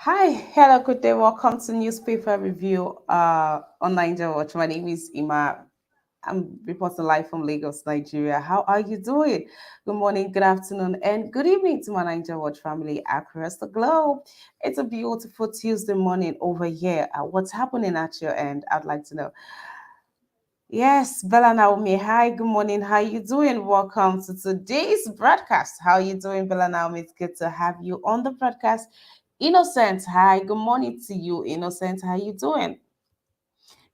Hi, hello, good day. Welcome to newspaper review on Niger Watch. My name is Ima. I'm reporting live from Lagos, Nigeria. How are you doing? Good morning, good afternoon, and good evening to my Niger Watch family across the globe. It's a beautiful Tuesday morning over here. What's happening at your end? I'd like to know. Yes, Bella Naomi. Hi, good morning. How you doing? Welcome to today's broadcast. How you doing, Bella Naomi? It's good to have you on the broadcast. Innocent, hi, good morning to you, Innocent. How you doing?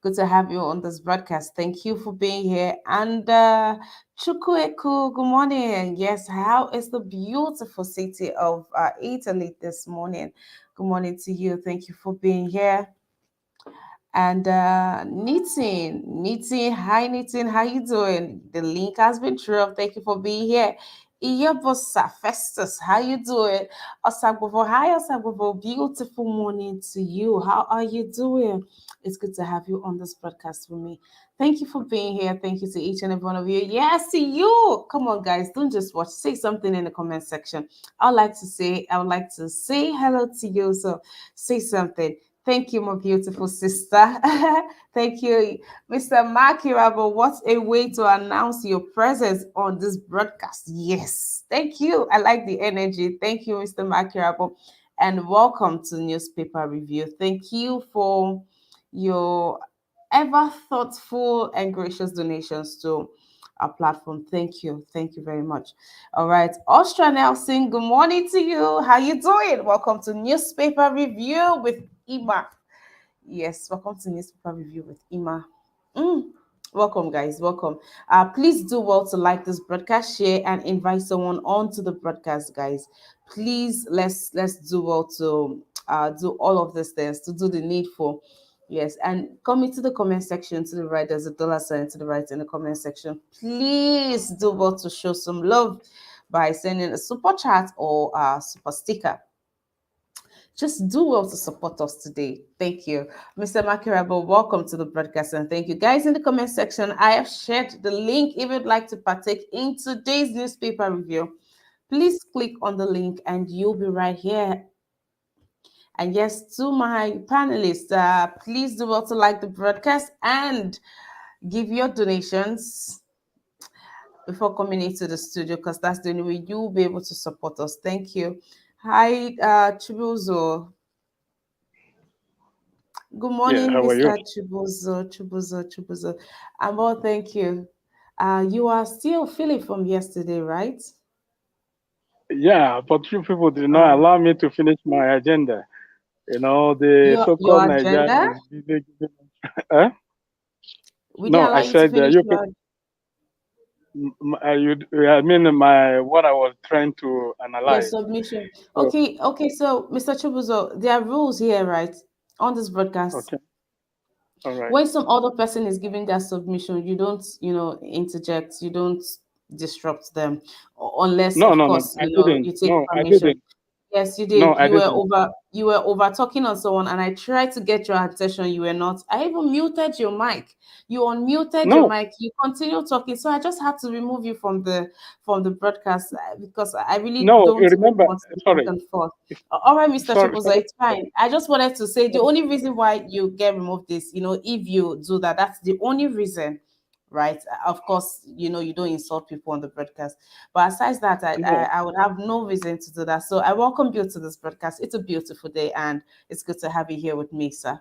Good to have you on this broadcast. Thank you for being here. And Chukwueku, good morning. Yes, how is the beautiful city of Italy this morning? Good morning to you. Thank you for being here. And Nitin, hi Nitin, how you doing? The link has been dropped. Thank you for being here. Iyobosa Festus, how you doing? Osagbovo, hi Osagbovo, beautiful morning to you. How are you doing? It's good to have you on this broadcast with me. Thank you for being here. Thank you to each and every one of you. Yes, to you. Come on, guys, don't just watch. Say something in the comment section. I would like to say hello to you. So say something. Thank you, my beautiful sister. Thank you, Mr. Makirabo. What a way to announce your presence on this broadcast. Yes, thank you. I like the energy. Thank you, Mr. Makirabo. And welcome to Newspaper Review. Thank you for your ever thoughtful and gracious donations to our platform. Thank you. Thank you very much. All right. Austria Nelson, good morning to you. How you doing? Welcome to Newspaper Review with Ima. Yes, welcome to Newspaper Review with Ima. Mm. Welcome, guys. Welcome. Please do well to like this broadcast, share, and invite someone onto the broadcast, guys. Please let's do well to do all of these things to do the needful. Yes, and come into the comment section to the right. There's a dollar sign to the right in the comment section. Please do well to show some love by sending a super chat or a super sticker. Just do well to support us today. Thank you. Mr. Makirabo, welcome to the broadcast and thank you. Guys, in the comment section, I have shared the link if you'd like to partake in today's newspaper review. Please click on the link and you'll be right here. And yes, to my panelists, please do well to like the broadcast and give your donations before coming into the studio because that's the only way you'll be able to support us. Thank you. Hi, Chibuzo. Good Yeah, morning, how are you? Mr. Chibuzo. I'm well, thank you. You are still feeling from yesterday, right? Yeah, but you people did not Uh, allow me to finish my agenda. The your so-called Niger agenda? is busy giving. Eh? We didn't No, allow I you to said finish you people. your. I mean, my what I was trying to Your analyze. submission. So, Okay. So, Mr. Chibuzo, there are rules here, right, on this broadcast. okay, all right. When some other person is giving their submission, you don't, interject. You don't disrupt them, unless, No, of no, no, course, I didn't. you take No, I permission. didn't. Yes, you No, did. I didn't. You were over talking on someone, and I tried to get your attention. You were not. I even muted your mic. You unmuted your No, mic. You continue talking, so I just had to remove you from the broadcast because I really no. don't You even remember? want to go back Sorry, and forth. All right, Mr. sorry, Chubuzo, sorry, it's fine. I just wanted to say the sorry. only reason why you get removed is, if you do that, that's the only reason, right? Of course, you don't insult people on the broadcast. But aside that, No, I would have no reason to do that. So I welcome you to this broadcast. It's a beautiful day, and it's good to have you here with me, sir.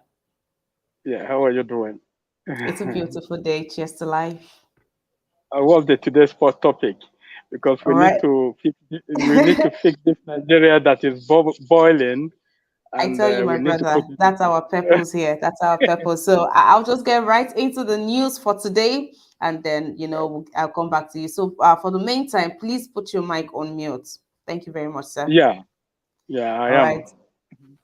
yeah. How are you doing? It's a beautiful day. Cheers to life. What's the today's sport topic? Because All right. we need to fix this Nigeria that is boiling, I and tell you, we my need to brother, put it that's in. our purpose here. That's our purpose. So I'll just get right into the news for today, and then I'll come back to you. So for the meantime, please put your mic on mute. Thank you very much, sir. Yeah, yeah, I All am. right.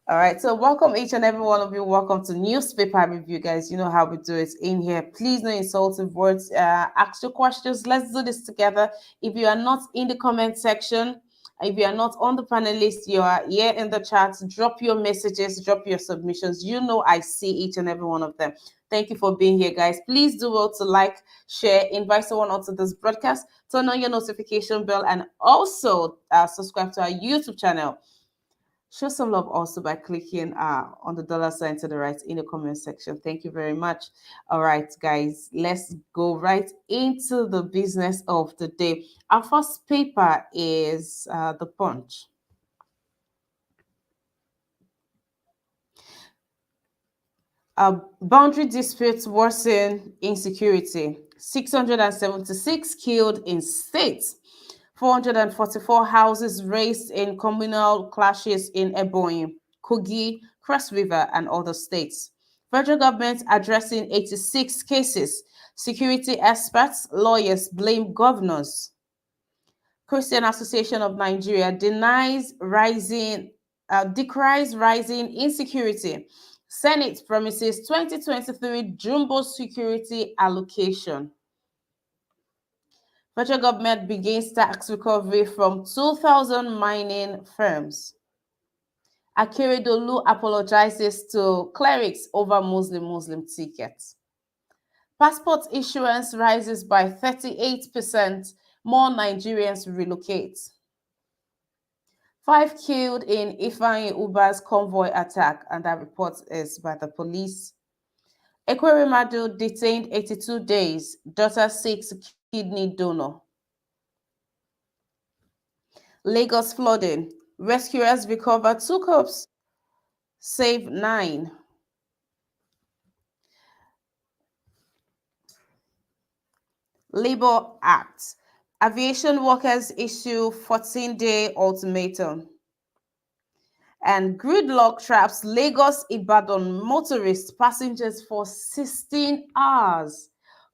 All right, so welcome each and every one of you. Welcome to Newspaper Review, guys. You know how we do it in here. Please, no insultive words. Ask your questions. Let's do this together. If you are not in the comment section, if you are not on the panelist, you are here in the chat. Drop your messages, drop your submissions. You know I see each and every one of them. Thank you for being here, guys. Please do well to like, share, invite someone onto this broadcast, turn on your notification bell, and also subscribe to our YouTube channel. Show some love also by clicking on the dollar sign to the right in the comment section. Thank you very much. All right, guys, let's go right into the business of the day. Our first paper is The Punch. Boundary disputes worsen insecurity. 676 killed in states. 444 houses razed in communal clashes in Ebonyi, Kogi, Cross River, and other states. Federal government addressing 86 cases. Security experts, lawyers blame governors. Christian Association of Nigeria decries rising insecurity. Senate promises 2023 jumbo security allocation. Federal government begins tax recovery from 2,000 mining firms. AKEREDOLU apologizes to clerics over Muslim tickets. Passport issuance rises by 38%. More Nigerians relocate. 5 killed in Ifeanyi Uba's convoy attack, and that report is by the police. Ekweremadu detained 82 days. Daughter seeks kidney donor. Lagos flooding. Rescuers recover 2 corpses, save 9. Labor Act. Aviation workers issue 14-day ultimatum. And gridlock traps Lagos Ibadan motorists passengers for 16 hours.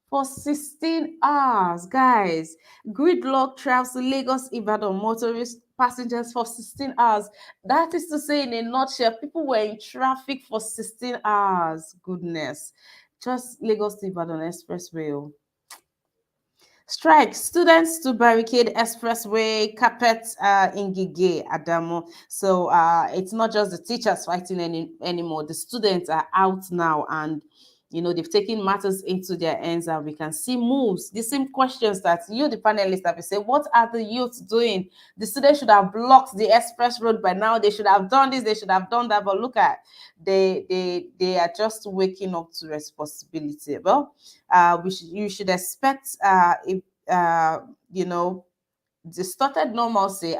For 16 hours, guys. Gridlock traps Lagos Ibadan motorists passengers for 16 hours. That is to say, in a nutshell, people were in traffic for 16 hours. Goodness. Just Lagos to Ibadan Expressway. Strike. Students to barricade expressway carpet in Gige, Adamo. So it's not just the teachers fighting anymore. The students are out now, and they've taken matters into their hands, and we can see moves. The same questions that you, the panelists, have been saying. What are the youths doing? The students should have blocked the express road by now. They should have done this. They should have done that. But look at they are just waking up to responsibility. Well, you should expect distorted normalcy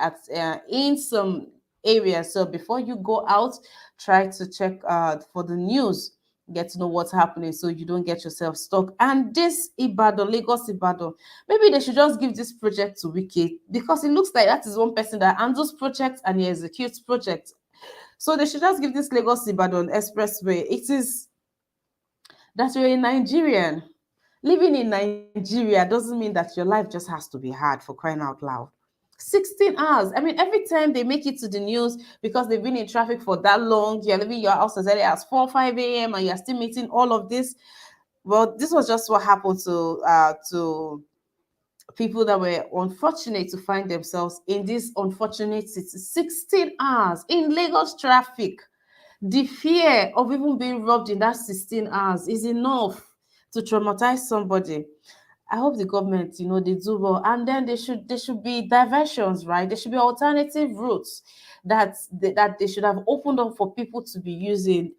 in some areas. So before you go out, try to check for the news, get to know what's happening, so you don't get yourself stuck. And this Lagos Ibadan, maybe they should just give this project to Wiki, because it looks like that is one person that handles projects and he executes projects. So they should just give this Lagos Ibadan expressway. It is that you're a Nigerian. Living in Nigeria doesn't mean that your life just has to be hard, for crying out loud. 16 hours. I mean, every time they make it to the news because they've been in traffic for that long, you're leaving your house as early as 4, 5 a.m. and you're still meeting all of this. Well, this was just what happened to people that were unfortunate to find themselves in this unfortunate city. 16 hours in Lagos traffic. The fear of even being robbed in that 16 hours is enough to traumatize somebody. I hope the government, they do well, and then there should be diversions, right? There should be alternative routes that they should have opened up for people to be using.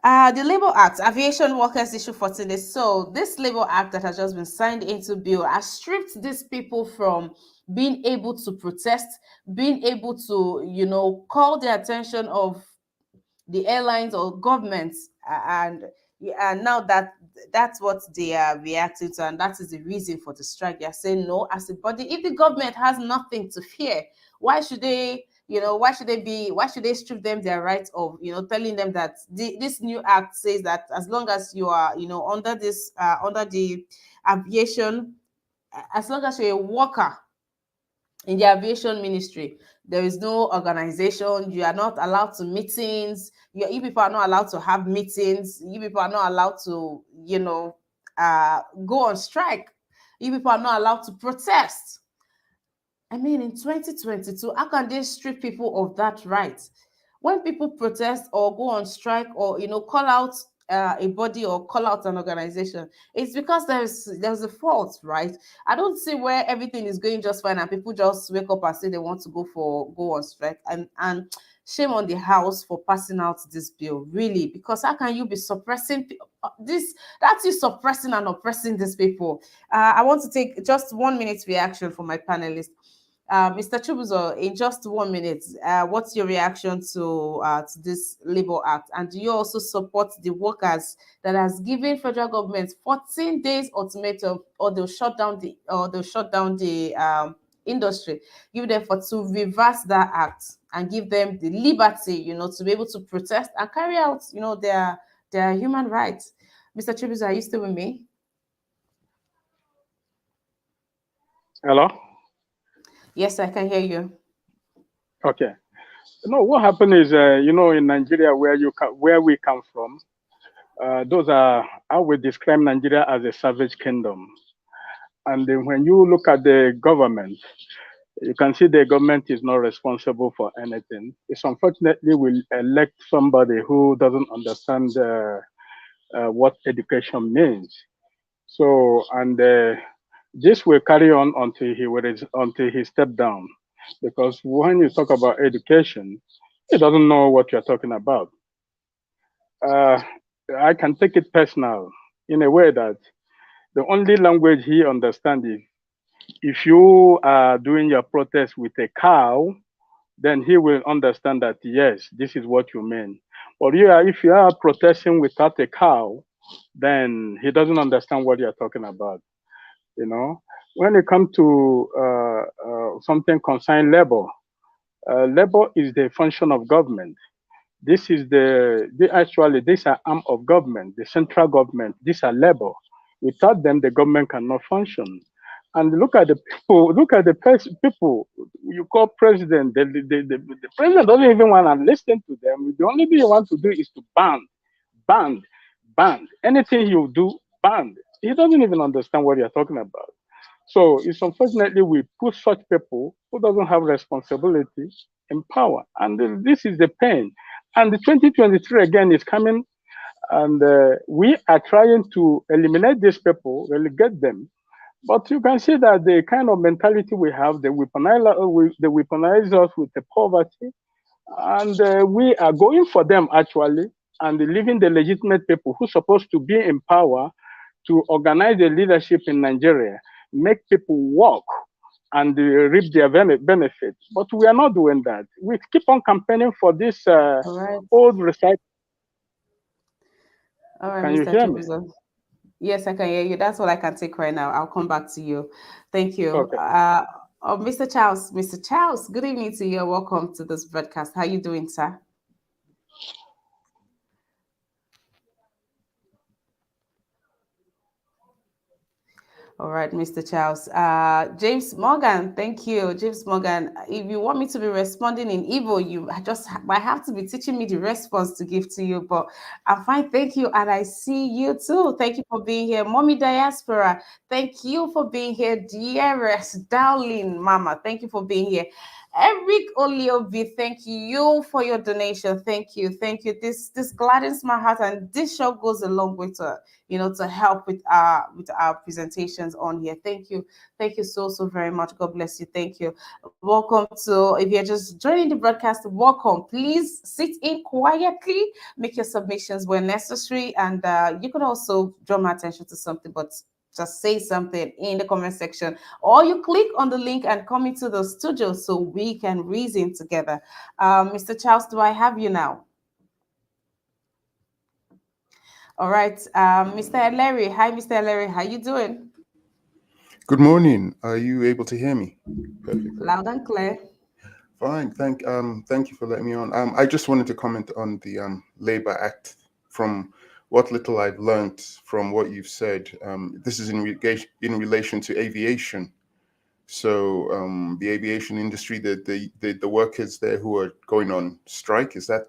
The Labour Act, Aviation Workers Issue 14 days. So this Labour Act that has just been signed into bill has stripped these people from being able to protest, being able to, call the attention of the airlines or governments, and now that's what they are reacting to, and that is the reason for the strike. They are saying no, as a body, if the government has nothing to fear, why should they strip them their rights of telling them that this new act says that as long as you are under this under the aviation, as long as you're a worker in the aviation ministry, there is no organization. You are not allowed to meetings. You people are not allowed to have meetings. You people are not allowed to, go on strike. You people are not allowed to protest. I mean, in 2022, how can they strip people of that right? When people protest or go on strike or call out a body or call out an organization, it's because there's a fault, right? I don't see where everything is going just fine and people just wake up and say they want to go on strike. And shame on the house for passing out this bill, really, because how can you be suppressing this? That's you suppressing and oppressing these people. I want to take just 1 minute reaction from my panelists. Mr. Chubuzo, in just 1 minute, what's your reaction to this Labour Act? And do you also support the workers that has given federal government 14 days ultimatum, or they'll shut down the industry? Give them to reverse that act and give them the liberty, to be able to protest and carry out, their human rights. Mr. Chubuzo, are you still with me? Hello? Yes, I can hear you. Okay. No, what happened is, in Nigeria, where we come from, I would describe Nigeria as a savage kingdom. And then when you look at the government, you can see the government is not responsible for anything. It's unfortunately we elect somebody who doesn't understand what education means. So, and this will carry on until he step down, because when you talk about education, he doesn't know what you're talking about. I can take it personal in a way that the only language he understands is if you are doing your protest with a cow, then he will understand that, yes, this is what you mean. But if you are protesting without a cow, then he doesn't understand what you're talking about. When it comes to something concerning labor, labor is the function of government. This is these are arm of government, the central government. These are labor. Without them, the government cannot function. And look at the people. Look at the people you call president. The president doesn't even want to listen to them. The only thing you want to do is to ban. Anything you do, ban. He doesn't even understand what you're talking about. So it's unfortunately we put such people who doesn't have responsibility in power, and this is the pain. And the 2023 again is coming, and we are trying to eliminate these people, relegate them. But you can see that the kind of mentality we have, they weaponize us with the poverty, and we are going for them actually, and leaving the legitimate people who are supposed to be in power to organize the leadership in Nigeria, make people work and reap their benefits. But we are not doing that. We keep on campaigning for this old recycle. All right, Can you Mr. hear me? Chibuzo. Yes, I can hear you. That's all I can take right now. I'll come back to you. Thank you. Okay. Mr. Charles. Mr. Charles, good evening to you. Welcome to this broadcast. How are you doing, sir? All right, Mr. Charles. James Morgan, thank you. James Morgan, if you want me to be responding in Igbo, you just might have to be teaching me the response to give to you, but I'm fine, thank you. And I see you too. Thank you for being here. Mommy Diaspora, thank you for being here. Dearest, darling mama, thank you for being here. Eric Oliobi, thank you for your donation. Thank you. This gladdens my heart, and this show goes a long way to help with our presentations on here. Thank you so very much. God bless you. Thank you. Welcome to, if you're just joining the broadcast, welcome. Please sit in quietly, make your submissions where necessary, and you could also draw my attention to something, but just say something in the comment section, or you click on the link and come into the studio so we can reason together. Mr. Charles, do I have you now? All right, Mr. Larry. Hi, Mr. Larry. How you doing? Good morning. Are you able to hear me? Perfectly. Loud and clear. Fine. Thank you for letting me on. I just wanted to comment on the Labour Act. From what little I've learned from what you've said, this is in relation to aviation. So the aviation industry, the workers there who are going on strike, is that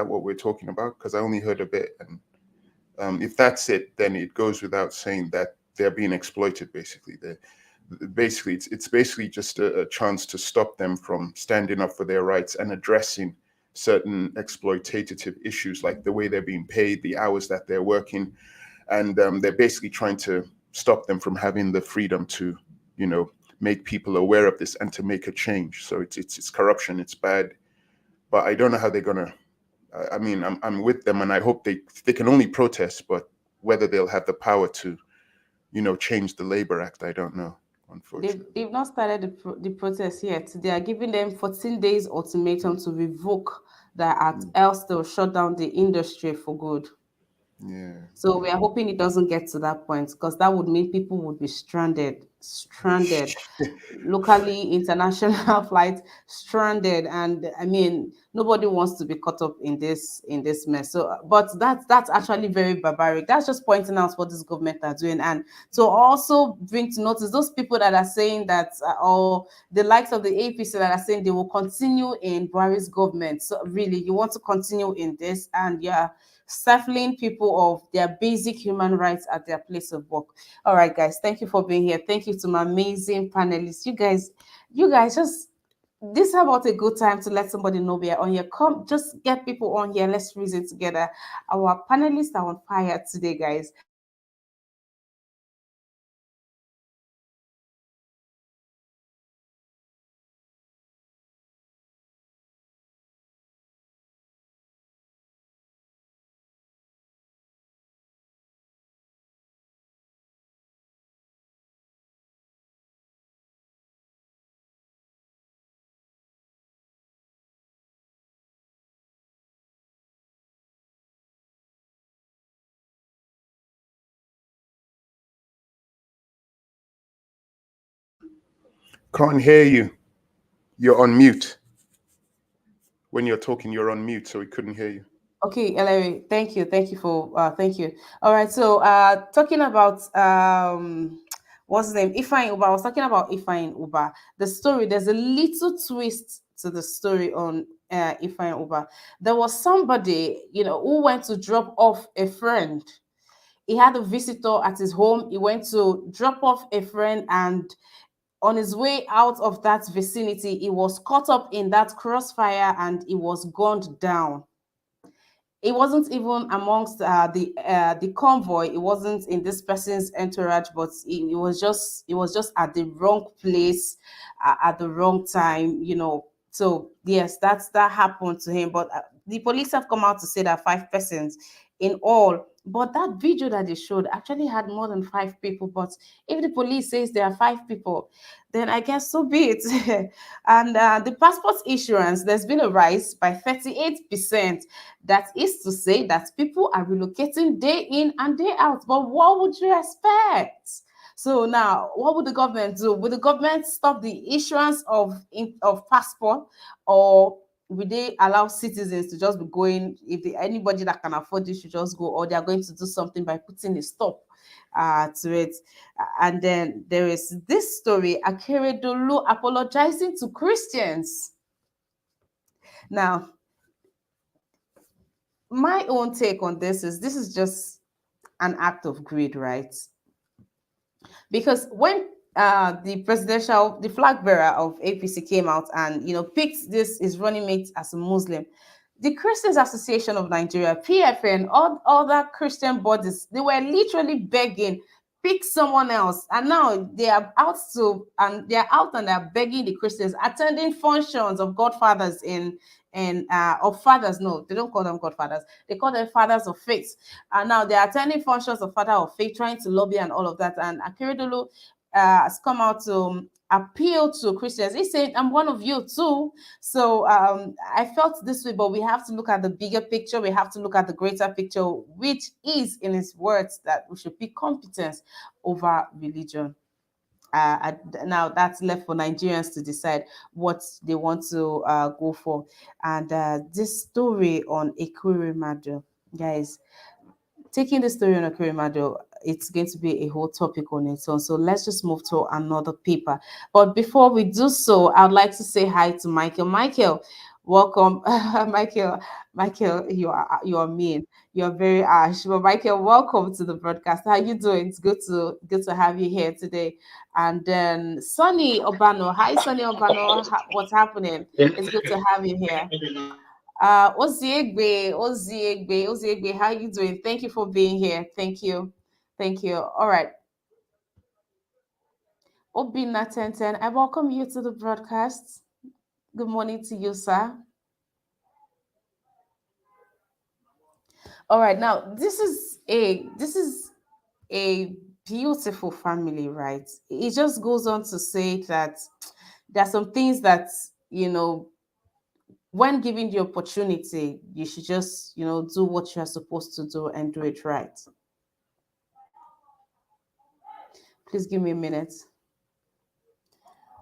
what we're talking about? Because I only heard a bit, and if that's it, then it goes without saying that they're being exploited. Basically, it's basically just a chance to stop them from standing up for their rights and addressing certain exploitative issues, like the way they're being paid, the hours that they're working, and they're basically trying to stop them from having the freedom to, you know, make people aware of this and to make a change. So it's corruption, it's bad, but I don't know how they're gonna. I mean, I'm with them, and I hope they can only protest, but whether they'll have the power to, you know, change the Labor Act, I don't know. Unfortunately, They've not started the protest yet. They are giving them 14 days ultimatum to revoke the act, else they'll shut down the industry for good. yeah. So we are hoping it doesn't get to that point, because that would mean people would be stranded, locally, international flights stranded, and I mean nobody wants to be caught up in this mess. So, but that's actually very barbaric. That's just pointing out what this government are doing, and to also bring to notice those people that are saying that, or the likes of the APC that are saying they will continue in Buhari's government. So really, you want to continue in this, and yeah, stifling people of their basic human rights at their place of work. All right, guys, thank you for being here. Thank you to my amazing panelists. You guys just, this is about a good time to let somebody know we are on here. Come, just get people on here. Let's reason together. Our panelists are on fire today, guys. Can't hear you. You're on mute. When you're talking, you're on mute, so we couldn't hear you. Okay, Ellery, thank you for thank you. All right, so talking about what's his name, Ifeanyi Uba. I was talking about Ifeanyi Uba. The story, there's a little twist to the story on Ifeanyi Uba. There was somebody, you know, who went to drop off a friend. He had a visitor at his home. He went to drop off a friend, and on his way out of that vicinity, he was caught up in that crossfire and he was gunned down. It wasn't even amongst the convoy. It wasn't in this person's entourage, but it was just at the wrong place at the wrong time, you know. So yes, that happened to him. But the police have come out to say that 5 persons in all. But that video that they showed actually had more than 5 people. But if the police says there are 5 people, then I guess so be it. And the passport issuance, there's been a rise by 38%. That is to say that people are relocating day in and day out. But what would you expect? So now, what would the government do? Would the government stop the issuance of passport, or will they allow citizens to just be going? If anybody that can afford it should just go, or they are going to do something by putting a stop to it? And then there is this story: AKEREDOLU apologizing to Christians. Now, my own take on this is just an act of greed, right? Because when the flag bearer of APC came out and, you know, picked this his running mate as a Muslim, the Christians Association of Nigeria, PFN, all other Christian bodies, they were literally begging, pick someone else. And now they are out and they're begging the Christians, attending functions of godfathers of fathers. No, they don't call them godfathers, they call them fathers of faith. And now they're attending functions of father of faith, trying to lobby and all of that. And AKEREDOLU has come out to appeal to Christians. He said, I'm one of you too. So I felt this way, but we have to look at the bigger picture. We have to look at the greater picture, which is, in his words, that we should pick competence over religion. Now that's left for Nigerians to decide what they want to go for. And this story on Ekweremadu, guys, taking the story on Ekweremadu, it's going to be a whole topic on its own. So let's just move to another paper. But before we do so, I'd like to say hi to Michael. Michael, welcome. Michael, you are mean. You're very harsh. But Michael, welcome to the broadcast. How you doing? It's good to have you here today. And then Sonny Obano. Hi, Sonny Obano. What's happening? It's good to have you here. Oziegbe, how you doing? Thank you for being here. Thank you. Thank you. All right. Obina Tenten, I welcome you to the broadcast. Good morning to you, sir. All right, now this is a beautiful family, right? It just goes on to say that there are some things that, you know, when given the opportunity, you should just, do what you're supposed to do and do it right. Please give me a minute.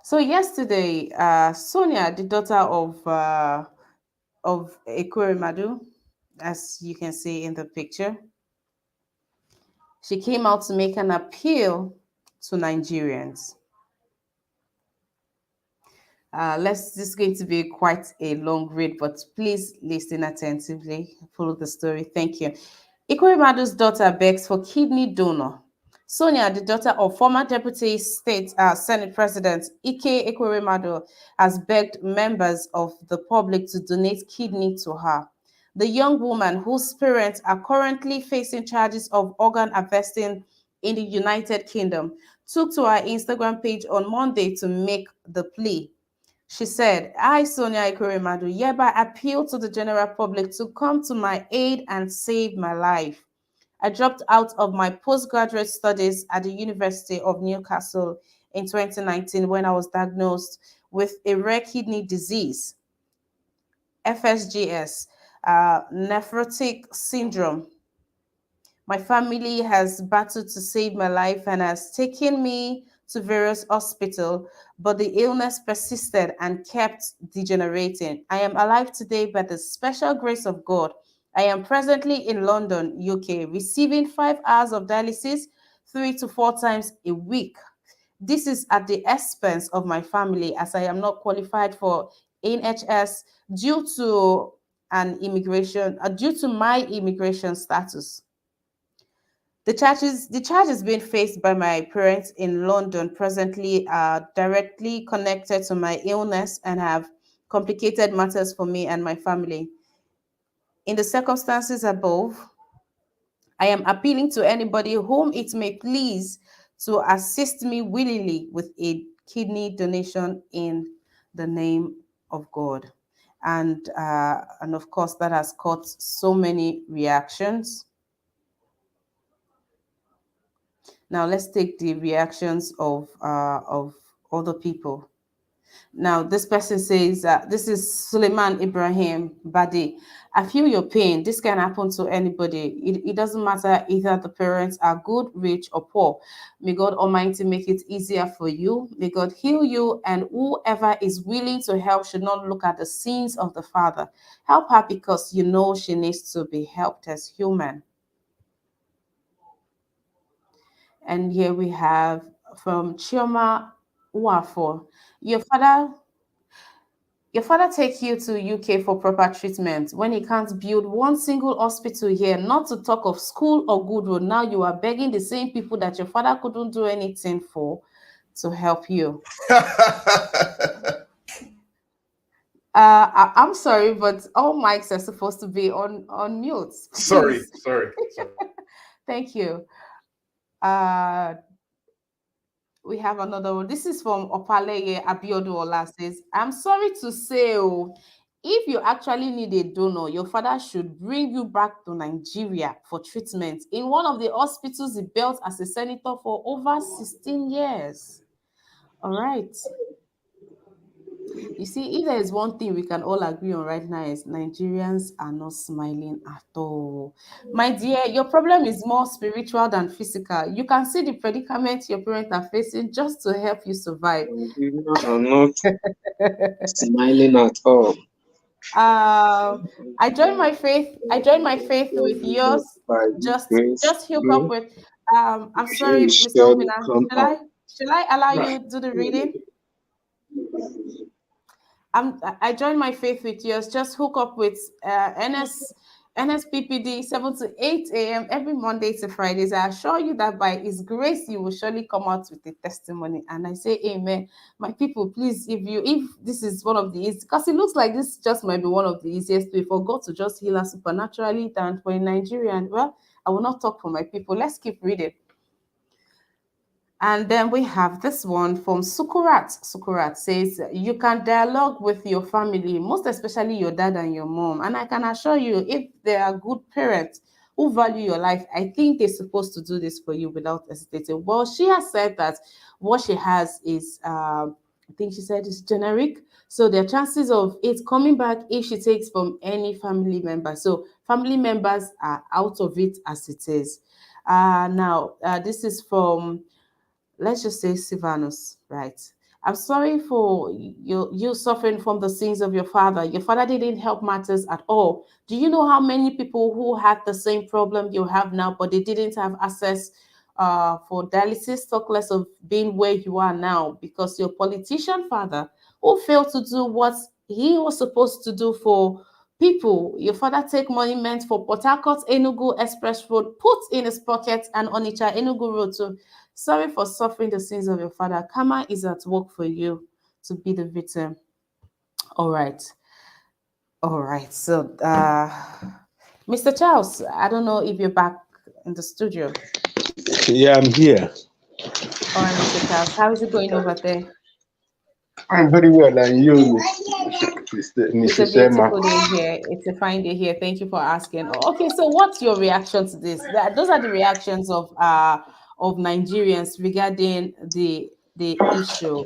So yesterday, Sonia, the daughter of Ekweremadu, as you can see in the picture, she came out to make an appeal to Nigerians. This is going to be quite a long read, but please listen attentively. Follow the story. Thank you. Ekweremadu's daughter begs for kidney donor. Sonia, the daughter of former Deputy Senate President Ike Ekweremadu, has begged members of the public to donate kidney to her. The young woman, whose parents are currently facing charges of organ harvesting in the United Kingdom, took to her Instagram page on Monday to make the plea. She said, I, Sonia Ekweremadu, hereby appeal to the general public to come to my aid and save my life. I dropped out of my postgraduate studies at the University of Newcastle in 2019 when I was diagnosed with a rare kidney disease, FSGS, nephrotic syndrome. My family has battled to save my life and has taken me to various hospitals, but the illness persisted and kept degenerating. I am alive today by the special grace of God. I am presently in London, UK, receiving 5 hours of dialysis 3 to 4 times a week. This is at the expense of my family, as I am not qualified for NHS due to due to my immigration status. The charges being faced by my parents in London presently are directly connected to my illness and have complicated matters for me and my family. In the circumstances above, I am appealing to anybody whom it may please to assist me willingly with a kidney donation in the name of God. And of course, that has caused so many reactions. Now let's take the reactions of other people. Now this person says, this is Suleiman Ibrahim Badi. I feel your pain. This can happen to anybody. It doesn't matter either the parents are good, rich, or poor. May God Almighty make it easier for you. May God heal you, and whoever is willing to help should not look at the sins of the father. Help her because you know she needs to be helped as human. And here we have from Chioma Uafo. Your father take you to UK for proper treatment when he can't build one single hospital here, not to talk of school or good road. Now you are begging the same people that your father couldn't do anything for to help you. I'm sorry, but all mics are supposed to be on mute. Sorry. Thank you. We have another one. This is from Opaleye Abioduola says, I'm sorry to say, if you actually need a donor, your father should bring you back to Nigeria for treatment in one of the hospitals he built as a senator for over 16 years. All right. You see, if there is one thing we can all agree on right now is Nigerians are not smiling at all. My dear, your problem is more spiritual than physical. You can see the predicament your parents are facing just to help you survive. Nigerians are not smiling at all. I join my faith with yours. Just hook up with I'm sorry, Mr. Obina. Shall I allow you to do the reading? I join my faith with yours. Just hook up with NS NSPPD, 7 to 8 a.m. every Monday to Fridays. I assure you that by His grace, you will surely come out with a testimony. And I say, Amen. My people, please, if this is one of the easiest, because it looks like this just might be one of the easiest way for God to just heal us supernaturally than for a Nigerian. Well, I will not talk for my people. Let's keep reading. And then we have this one from Sukurat. Sukurat says, you can dialogue with your family, most especially your dad and your mom. And I can assure you, if they are good parents who value your life, I think they're supposed to do this for you without hesitating. Well, she has said that what she has is, I think she said is generic. So there are chances of it coming back if she takes from any family member. So family members are out of it as it is. Now, this is from, let's just say Silvanus, right? I'm sorry for you suffering from the sins of your father. Your father didn't help matters at all. Do you know how many people who had the same problem you have now, but they didn't have access for dialysis, talk less of being where you are now, because your politician father who failed to do what he was supposed to do for people. Your father take money meant for Port Harcourt Enugu Express Road, put in his pocket, and Onitsha Enugu Road too. Sorry for suffering the sins of your father. Karma is at work for you to be the victim. All right. All right. So, Mr. Charles, I don't know if you're back in the studio. Yeah, I'm here. All right, Mr. Charles, how is it going over there? I'm very well, and you, It's a Mrs. beautiful Emma? day here. It's a fine day here. Thank you for asking. Okay, so what's your reaction to this? Those are the reactions of Nigerians regarding the issue.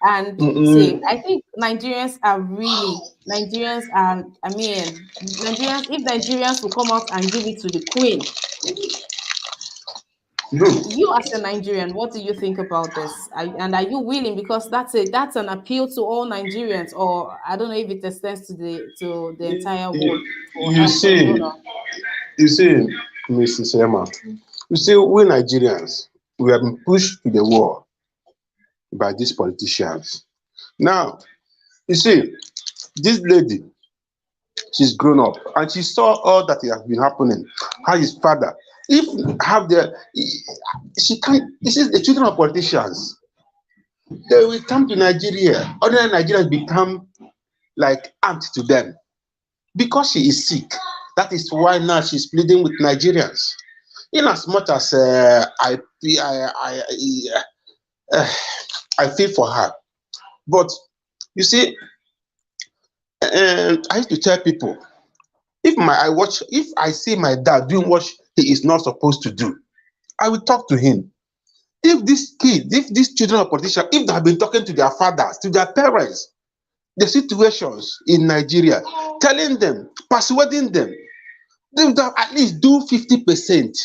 And see, I think Nigerians are Nigerians, if Nigerians will come out and give it to the Queen, you as a Nigerian, what do you think about this? And are you willing? Because that's an appeal to all Nigerians, or I don't know if it extends to the entire world. You see, Mrs. Emma, you see, we Nigerians, we have been pushed to the wall by these politicians. Now, you see, this lady, she's grown up and she saw all that has been happening. How his father, if have the, she can't, this is the children of politicians. They will come to Nigeria. Other Nigerians become like ants to them because she is sick. That is why now she's pleading with Nigerians. In as much as I feel for her, but you see, I used to tell people, if I see my dad doing what he is not supposed to do, I will talk to him. If these children of politicians, if they have been talking to their fathers, to their parents, the situations in Nigeria, telling them, persuading them, they would have at least do 50%.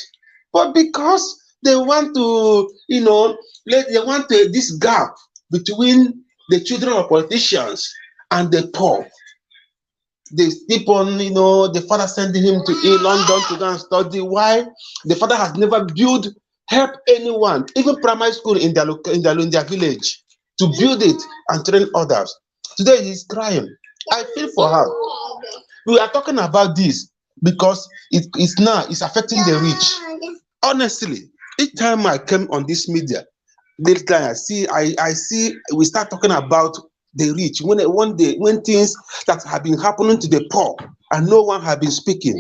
But because they want to, this gap between the children of politicians and the poor, they keep on, the father sending him to London to go and study. Why? The father has never help anyone, even primary school in their village, to build it and train others. Today he's crying. I feel for her. We are talking about this because it's affecting the rich. Honestly, each time I came on this media, this time I see we start talking about the rich. When things that have been happening to the poor and no one has been speaking,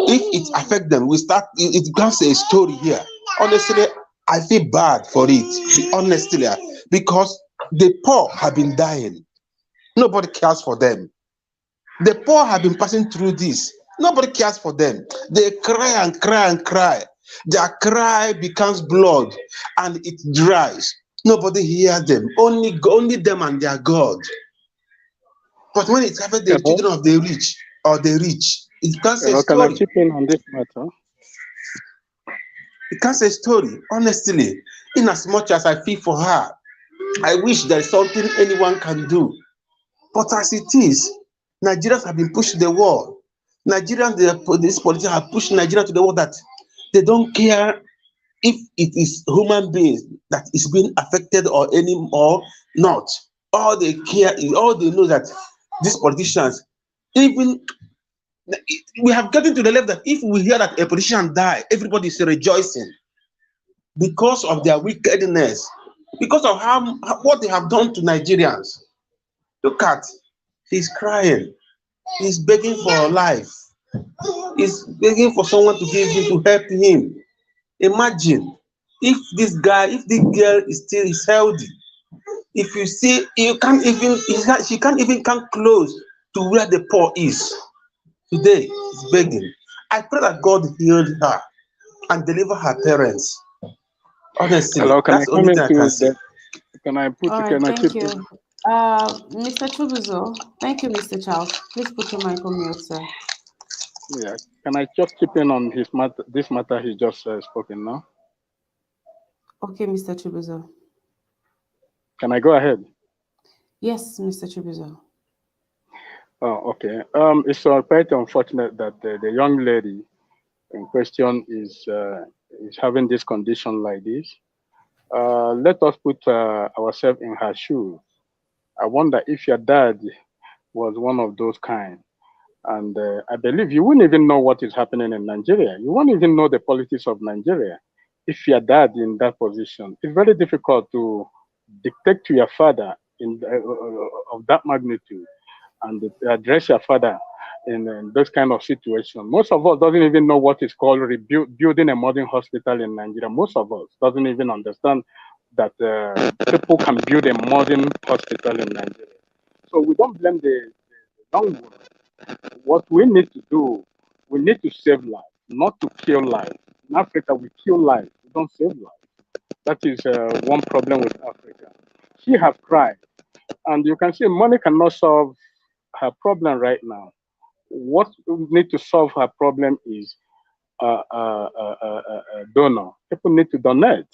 if it affects them, it becomes a story here. Honestly, I feel bad for it. Honestly, because the poor have been dying. Nobody cares for them. The poor have been passing through this. Nobody cares for them. They cry and cry and cry. Their cry becomes blood and it dries. Nobody hears them. Only them and their God. But when it's happened, the children of the rich it becomes a story. Can I chip in on this matter? It becomes a story. Honestly, in as much as I feel for her, I wish there's something anyone can do. But as it is, Nigerians have been pushed to the wall. These politicians have pushed Nigeria to the wall that they don't care if it is human beings that is being affected or not. All they care is, all they know that these politicians, Even we have gotten to the level that if we hear that a politician die, everybody is rejoicing because of their wickedness, because of what they have done to Nigerians. Look at, he's crying, he's begging for life, he's begging for someone to give him, to help him. Imagine if this girl is healthy. If you see, you can't even, she can't even come close to where the poor is. Today, is begging. I pray that God healed her and deliver her parents. Honestly, Hello, can that's I the come only thing I can into say. the? Can I put? All right, Can I thank keep? you. Mr. Chubuzo, thank you, Mr. Charles. Please put your mic on mute, sir. Yeah. Can I just chip in on his matter? This matter he just spoken now. Okay, Mr. Chubuzo. Can I go ahead? Yes, Mr. Chubuzo. Oh, okay. It's quite unfortunate that the young lady in question is having this condition like this. Let us put ourselves in her shoes. I wonder if your dad was one of those kind. And I believe you wouldn't even know what is happening in Nigeria. You won't even know the politics of Nigeria if your dad in that position. It's very difficult to dictate to your father of that magnitude and address your father in those kind of situations. Most of us doesn't even know what is called building a modern hospital in Nigeria. Most of us doesn't even understand that people can build a modern hospital in Nigeria. So we don't blame the young woman. What we need to do, we need to save life, not to kill life. In Africa, we kill life, we don't save life. That is one problem with Africa. She has cried, and you can see money cannot solve her problem right now. What we need to solve her problem is donor. People need to donate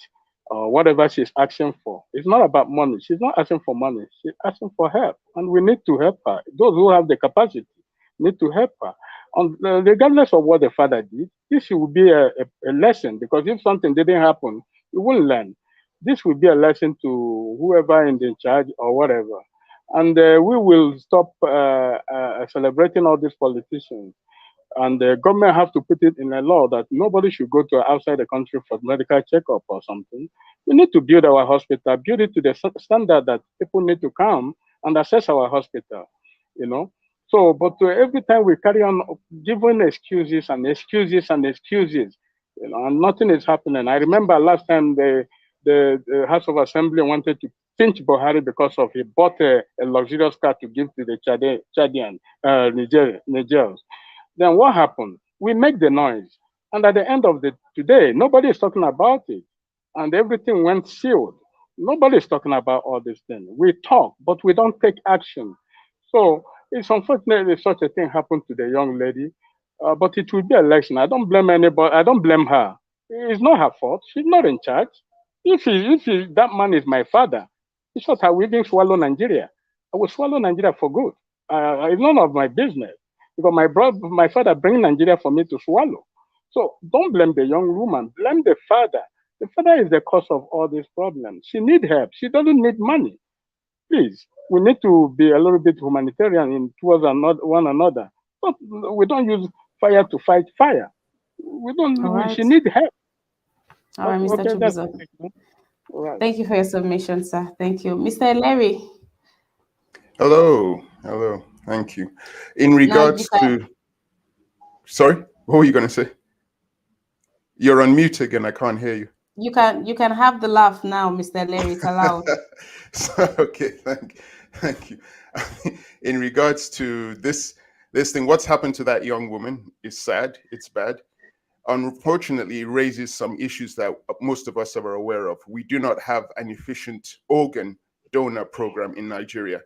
whatever she's asking for. It's not about money. She's not asking for money. She's asking for help, and we need to help her. Those who have the capacity need to help her. And regardless of what the father did, this will be a lesson, because if something didn't happen, you won't learn. This will be a lesson to whoever in the charge or whatever. And we will stop celebrating all these politicians. And the government have to put it in a law that nobody should go to outside the country for medical checkup or something. We need to build our hospital, build it to the standard that people need to come and access our hospital, you know. So, but every time we carry on giving excuses and excuses and excuses, you know, and nothing is happening. I remember last time the House of Assembly wanted to pinch Buhari because of he bought a luxurious car to give to the Chadian, Nigerians. Then what happened? We make the noise. And at the end of the today, nobody is talking about it. And everything went sealed. Nobody is talking about all these things. We talk, but we don't take action. So it's unfortunate if such a thing happened to the young lady. But it will be a lesson. I don't blame anybody. I don't blame her. It's not her fault. She's not in charge. If that man is my father, it's not how we even swallow Nigeria. I will swallow Nigeria for good. It's none of my business, because my father bring Nigeria for me to swallow. So don't blame the young woman. Blame the father. The father is the cause of all these problems. She need help. She doesn't need money. Please, we need to be a little bit humanitarian towards one another. But we don't use fire to fight fire. We don't. All right. She need help. All right, Mr. Okay, that's Chubuzo. it. All right. Thank you for your submission, sir. Thank you. Mr. Larry. Hello, hello. Thank you. In Now regards you can to, sorry, what were you going to say? You're on mute again. I can't hear you. you can have the laugh now, Mr. Larry. It's allowed. Okay, thank you. In regards to this thing, what's happened to that young woman is sad. It's bad. Unfortunately, it raises some issues that most of us are aware of. We do not have an efficient organ donor program in Nigeria,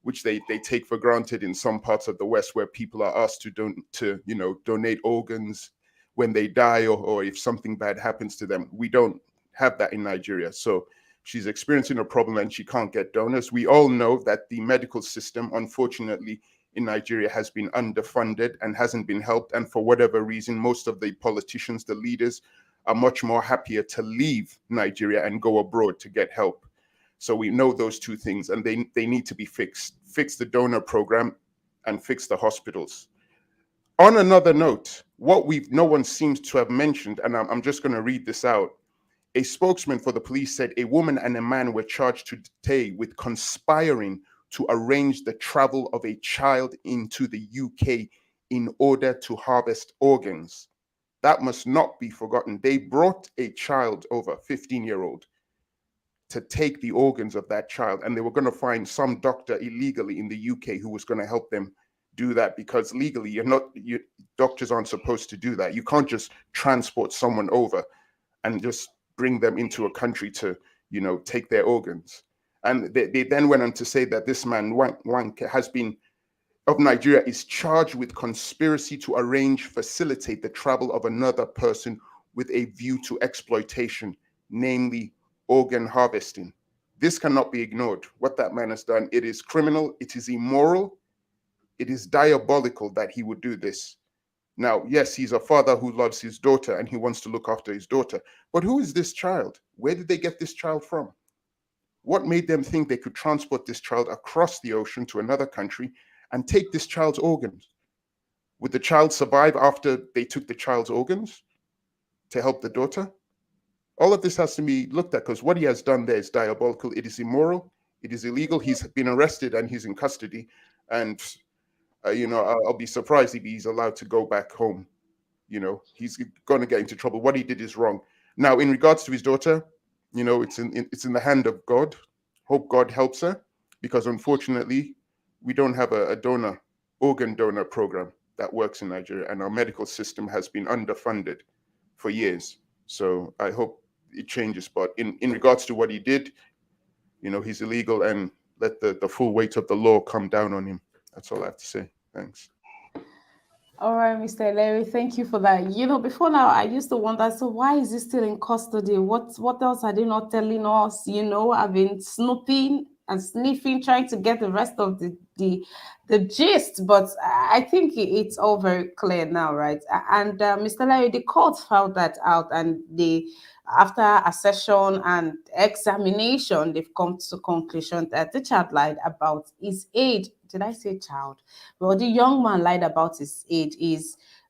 which they take for granted in some parts of the West, where people are asked to donate organs when they die, or if something bad happens to them. We don't have that in Nigeria. So she's experiencing a problem and she can't get donors. We all know that the medical system, unfortunately, in Nigeria has been underfunded and hasn't been helped. And for whatever reason, most of the politicians, the leaders, are much more happier to leave Nigeria and go abroad to get help. So we know those two things, and they need to be fixed. Fix the donor program and fix the hospitals. On another note, what no one seems to have mentioned, and I'm just going to read this out. A spokesman for the police said a woman and a man were charged today with conspiring to arrange the travel of a child into the UK in order to harvest organs. That must not be forgotten. They brought a child over, 15-year-old, to take the organs of that child, and they were going to find some doctor illegally in the UK who was going to help them do that, because legally doctors aren't supposed to do that. You can't just transport someone over and just bring them into a country to, take their organs. And they then went on to say that this man, Wank, of Nigeria, is charged with conspiracy to facilitate the travel of another person with a view to exploitation, namely organ harvesting. This cannot be ignored. What that man has done, it is criminal, it is immoral, it is diabolical that he would do this. Now, yes, he's a father who loves his daughter and he wants to look after his daughter. But who is this child? Where did they get this child from? What made them think they could transport this child across the ocean to another country and take this child's organs? Would the child survive after they took the child's organs to help the daughter? All of this has to be looked at, because what he has done there is diabolical. It is immoral. It is illegal. He's been arrested and he's in custody. And I'll be surprised if he's allowed to go back home. He's going to get into trouble. What he did is wrong. Now, in regards to his daughter, it's in the hand of God. Hope God helps her, because unfortunately, we don't have a organ donor program that works in Nigeria, and our medical system has been underfunded for years. So I hope it changes. But in regards to what he did, he's illegal, and let the full weight of the law come down on him. That's all I have to say. Thanks. All right, Mr. Larry, thank you for that. Before now, I used to wonder, so why is he still in custody? What else are they not telling us? I've been snooping and sniffing, trying to get the rest of the gist, but I think it's all very clear now, right? And Mr. Larry, the court found that out, and after a session and examination, they've come to the conclusion that the child lied about his age. Did I say child? Well, the young man lied about his age.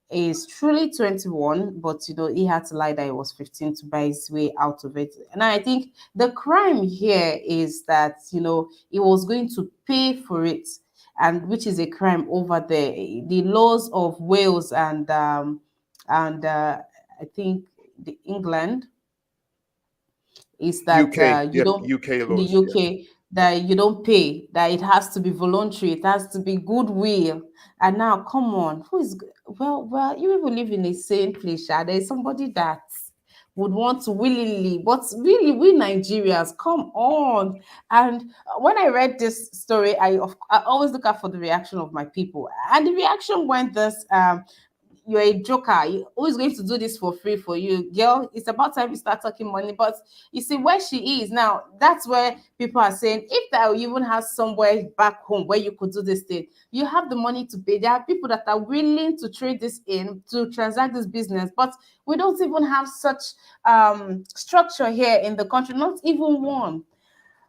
Is truly 21, but he had to lie that he was 15 to buy his way out of it. And I think the crime here is that he was going to pay for it, and which is a crime over there. The laws of Wales and I think England is that UK, you don't UK laws, the UK that you don't pay, that it has to be voluntary, it has to be goodwill. And now, come on, well, you people live in a sane place. There's somebody that would want to willingly, but really, we Nigerians, come on. And when I read this story, I always look out for the reaction of my people, and the reaction went this: you're a joker. You're always going to do this for free for you. Girl, it's about time you start talking money. But you see, where she is now, that's where people are saying, if that even has somewhere back home where you could do this thing, you have the money to pay. There are people that are willing to trade this in, to transact this business. But we don't even have such structure here in the country, not even one.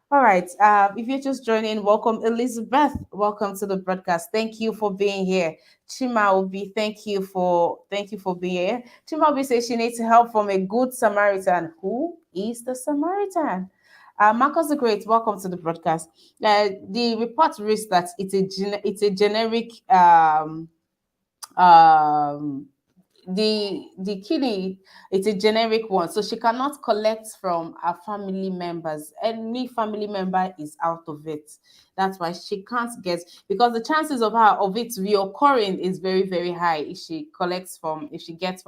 All right. If you're just joining, welcome, Elizabeth. Welcome to the broadcast. Thank you for being here. Chima Obi, thank you for being here. Chima Obi says she needs help from a good Samaritan. Who is the Samaritan? Marcus the Great, welcome to the broadcast. The report reads that it's a generic the kidney, it's a generic one, so she cannot collect from her family members. Any family member is out of it. That's why she can't get, because the chances of it reoccurring is very, very high if she gets from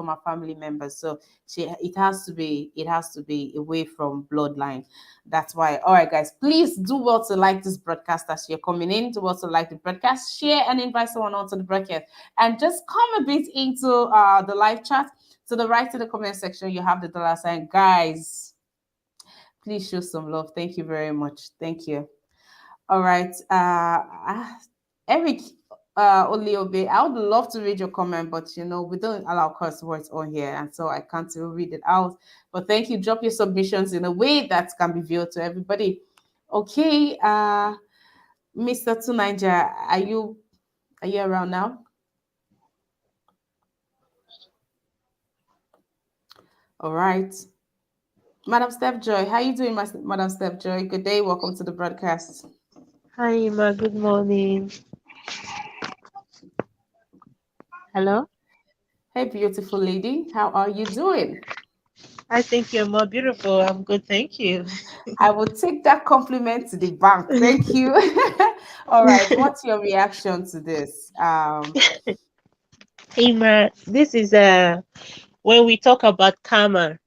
her family members. So it has to be away from bloodline. That's why. All right, guys, please do well to like this broadcast as you're coming in. Do well to like the broadcast, share and invite someone onto the broadcast, and just come a bit into the live chat. To the right of the comment section, you have the $sign. Guys, please show some love. Thank you very much. Thank you. All right, Eric Oliobe, I would love to read your comment, but we don't allow curse words on here, and so I can't even read it out. But thank you. Drop your submissions in a way that can be viewed to everybody. Okay, Mr. Tunanja, Are you around now? All right. Madam Steph Joy, how you doing, Madam Steph Joy? Good day. Welcome to the broadcast. Hi, Ima. Good morning. Hello. Hey, beautiful lady. How are you doing? I think you're more beautiful. I'm good. Thank you. I will take that compliment to the bank. Thank you. All right. What's your reaction to this? Ima, this is when we talk about karma.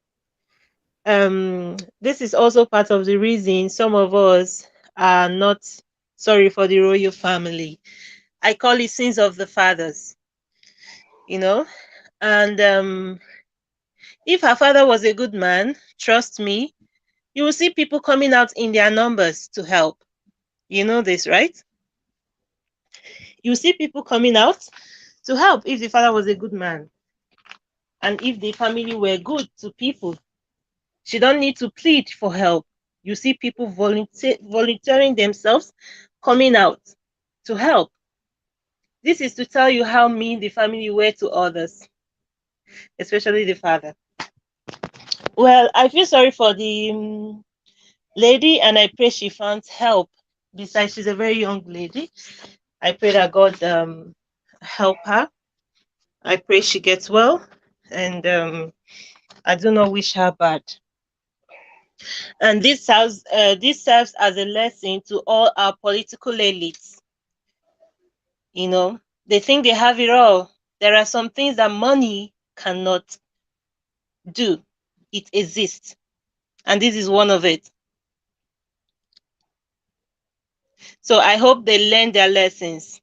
This is also part of the reason some of us are not sorry for the royal family. I call it sins of the fathers. You know, and if her father was a good man, trust me, you will see people coming out in their numbers to help. You know this, right? You see people coming out to help if the father was a good man and if the family were good to people. She don't need to plead for help. You see people volunteering themselves, coming out to help. This is to tell you how mean the family were to others, especially the father. Well, I feel sorry for the lady, and I pray she found help. Besides, she's a very young lady. I pray that God help her. I pray she gets well, and I do not wish her bad. And this serves as a lesson to all our political elites. You know, they think they have it all. There are some things that money cannot do. It exists, and this is one of it. So I hope they learn their lessons.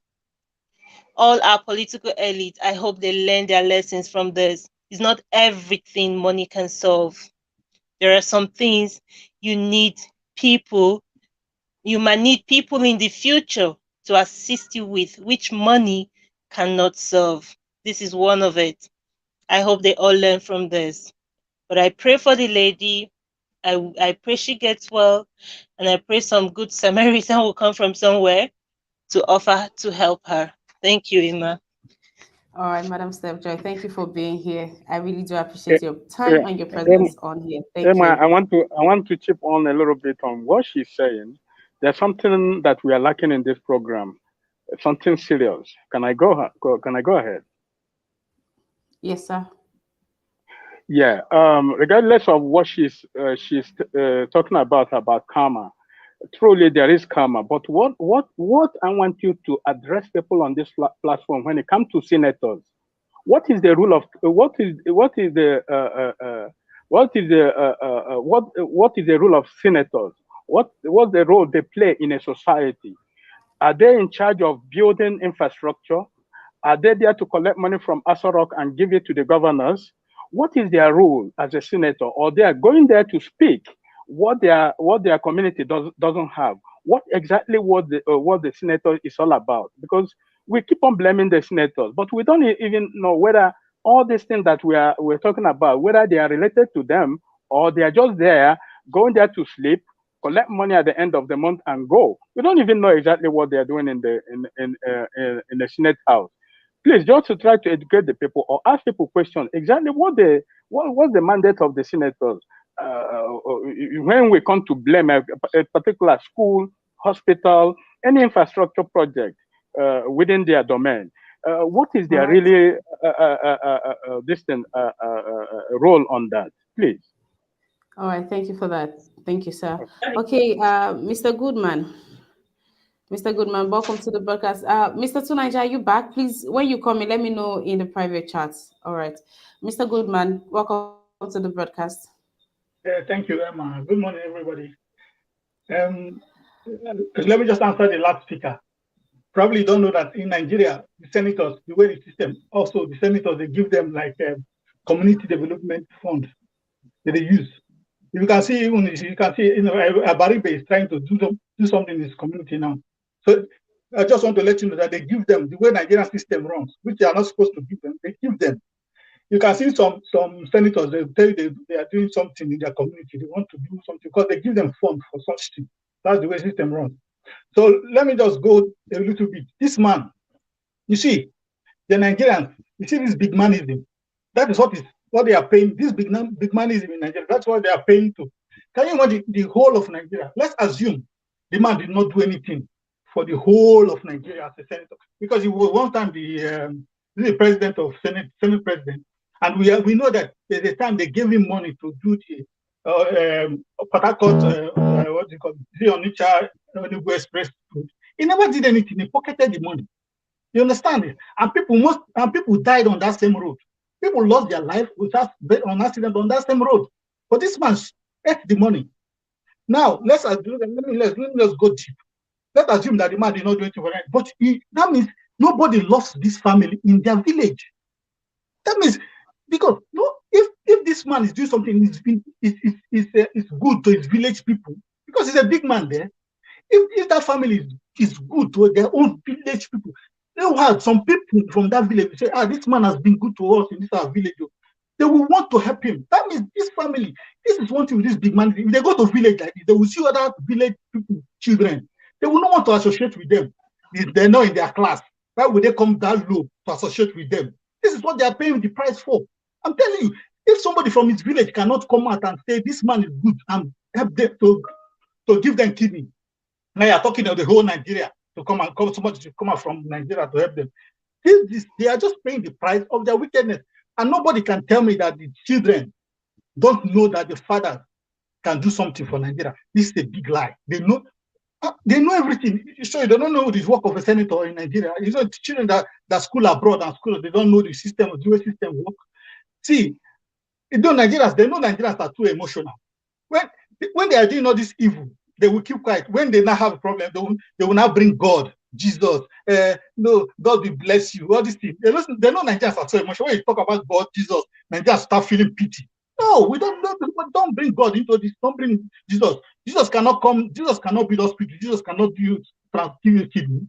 All our political elite, I hope they learn their lessons from this. It's not everything money can solve. There are some things you need people, you might need people in the future to assist you with, which money cannot solve. This is one of it. I hope they all learn from this. But I pray for the lady. I pray she gets well, and I pray some good Samaritan will come from somewhere to offer to help her. Thank you, Ima. All right, Madam Steph Joy, thank you for being here. I really do Eh, appreciate your time eh, and your Em- presence on here. Thank Emma, you. I want to chip on a little bit on what she's saying. There's something that we are lacking in this program, something serious. Can I go ahead? Yes, sir. Yeah. Regardless of what she's talking about karma, truly there is karma. But what I want you to address people on this platform when it comes to senators, what is the rule of what is the role of senators? What's the role they play in a society? Are they in charge of building infrastructure? Are they there to collect money from Asarok and give it to the governors? What is their role as a senator? Or they are going there to speak what their community doesn't have? What exactly what the senator is all about? Because we keep on blaming the senators, but we don't even know whether all these things that we're talking about, whether they are related to them or they are just there going there to sleep, collect money at the end of the month and go. We don't even know exactly what they are doing in the Senate House. Please, just to try to educate the people or ask people questions exactly what's the mandate of the senators. When we come to blame a particular school, hospital, any infrastructure project within their domain, what is All their right. really role on that? Please. All right. Thank you for that. Thank you, sir. Okay, Mr. Goodman. Mr. Goodman, welcome to the broadcast. Mr. Tunaja, are you back? Please, when you come in, let me know in the private chats. All right. Mr. Goodman, welcome to the broadcast. Thank you, Emma. Good morning, everybody. Let me just answer the last speaker. Probably you don't know that in Nigeria, the senators, the way the system, also the senators, they give them like community development funds that they use. You can see, Abaribe is trying to do something in his community now. So I just want to let you know that they give them the way Nigerian system runs, which they are not supposed to give them. They give them. You can see some senators, they tell you they are doing something in their community. They want to do something because they give them funds for such things. That's the way system runs. So let me just go a little bit. This man, You see, the Nigerians, you see this big manism. That is what they are paying. This big manism in Nigeria. That's what they are paying to. Can you imagine the whole of Nigeria? Let's assume the man did not do anything for the whole of Nigeria as a senator, because he was one time the president of Senate president, and we know that there's a time they gave him money to do the Port Harcourt, what do you call it, the Onitsha Enugu Express route. He never did anything. He pocketed the money. You understand it? And people died on that same road. People lost their life on accident on that same road. But this man ate the money. Now let's assume, let's go deep. Let's assume that the man did not do anything for it. But that means nobody lost this family in their village. That means, because if this man is doing something, it's good to his village people, because he's a big man there. If that family is good to their own village people, they had some people from that village say, this man has been good to us in this our village. They will want to help him. That means this family, this is one thing with this big man. If they go to village like this, they will see other village people, children. They will not want to associate with them. They're not in their class. Why would they come that low to associate with them? This is what they are paying the price for. I'm telling you, if somebody from his village cannot come out and say this man is good and help them to give them kidney, now you're talking of the whole Nigeria to somebody to come out from Nigeria to help them. They are just paying the price of their wickedness. And nobody can tell me that the children don't know that the father can do something for Nigeria. This is a big lie. They know everything. So they don't know the work of a senator in Nigeria. You know, children that school abroad and school, they don't know the system, the way system work. See, Nigerians, they know Nigerians are too emotional. When they are doing all this evil, they will keep quiet. When they now have a problem, they will now bring God, Jesus. No, God will bless you. All these things. They know Nigerians are so emotional. When you talk about God, Jesus, Nigerians start feeling pity. No, we don't bring God into this. Don't bring Jesus. Jesus cannot come. Jesus cannot build hospital. Jesus cannot give you kidney.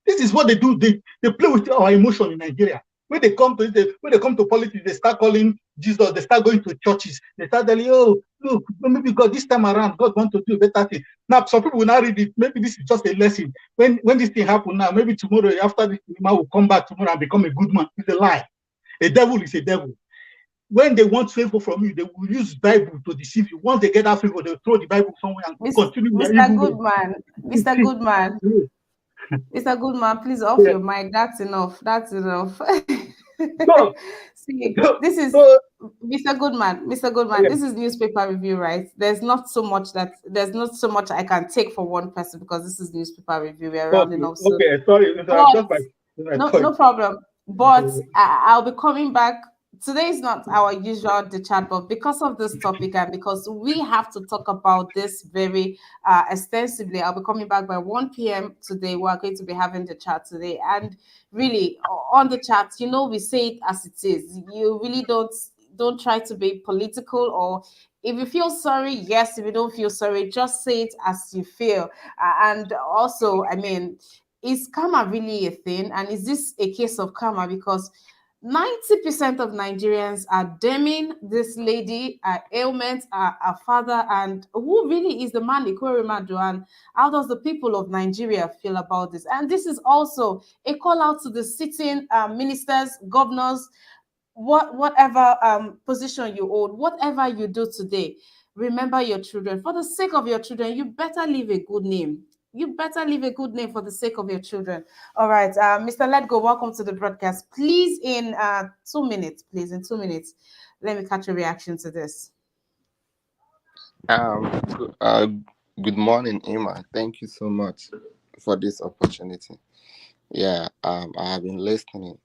This is what they do. They play with our emotion in Nigeria. When they come to politics, they start calling Jesus. They start going to churches. They start telling, oh, look, maybe God this time around, God wants to do a better thing. Now, some people will not read it. Maybe this is just a lesson. When this thing happens now, maybe tomorrow, after this, man will come back tomorrow and become a good man. It's a lie. A devil is a devil. When they want favor from you, they will use Bible to deceive you. Once they get that favor, they'll throw the Bible somewhere and continue. Mr. Goodman, Mr. Goodman, Mr. Goodman, please off your mic. That's enough. That's enough. See, this is Mr. Goodman. Mr. Goodman, this is newspaper review, right? There's not so much I can take for one person, because this is newspaper review. We're rounding up soon. Okay, sorry. No problem. But I'll be coming back. Today is not our usual chat, but because of this topic and because we have to talk about this very extensively, I'll be coming back by 1 p.m. today. We're going to be having the chat today. And really, on the chat, we say it as it is. You really don't try to be political, or if you feel sorry, yes. If you don't feel sorry, just say it as you feel. And also, I mean, is karma really a thing? And is this a case of karma? Because 90% of Nigerians are damning this lady, ailment, our father, and who really is the man, EKWEREMADU, and how does the people of Nigeria feel about this? And this is also a call out to the sitting ministers, governors, whatever position you hold, whatever you do today, remember your children. For the sake of your children, you better leave a good name. You better leave a good name for the sake of your children. All right, Mr. Letgo, welcome to the broadcast. Please, in 2 minutes, let me catch a reaction to this. Good morning, Emma. Thank you so much for this opportunity. Yeah, I have been listening.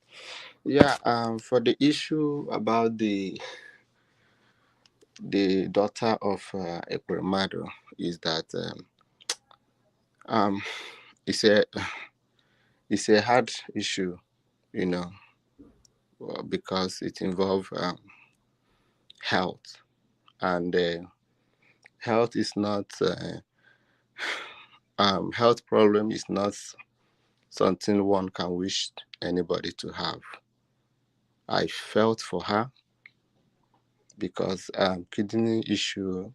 Yeah, for the issue about the daughter of EKWEREMADU, is that it's a hard issue, because it involves health, and health is not health problem is not something one can wish anybody to have. I felt for her, because kidney issue,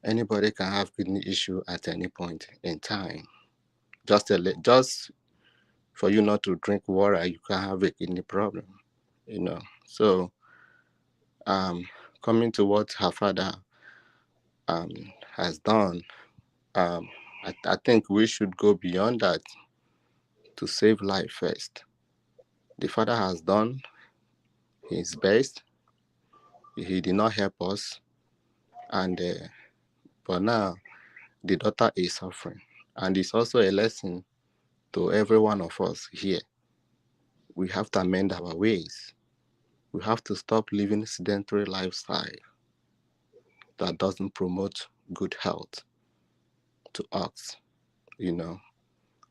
anybody can have kidney issue at any point in time. Just For you not to drink water, you can have a kidney problem, So, coming to what her father has done, I think we should go beyond that to save life first. The father has done his best. He did not help us, and but now the daughter is suffering, and it's also a lesson to every one of us here. We have to amend our ways. We have to stop living sedentary lifestyle that doesn't promote good health to us,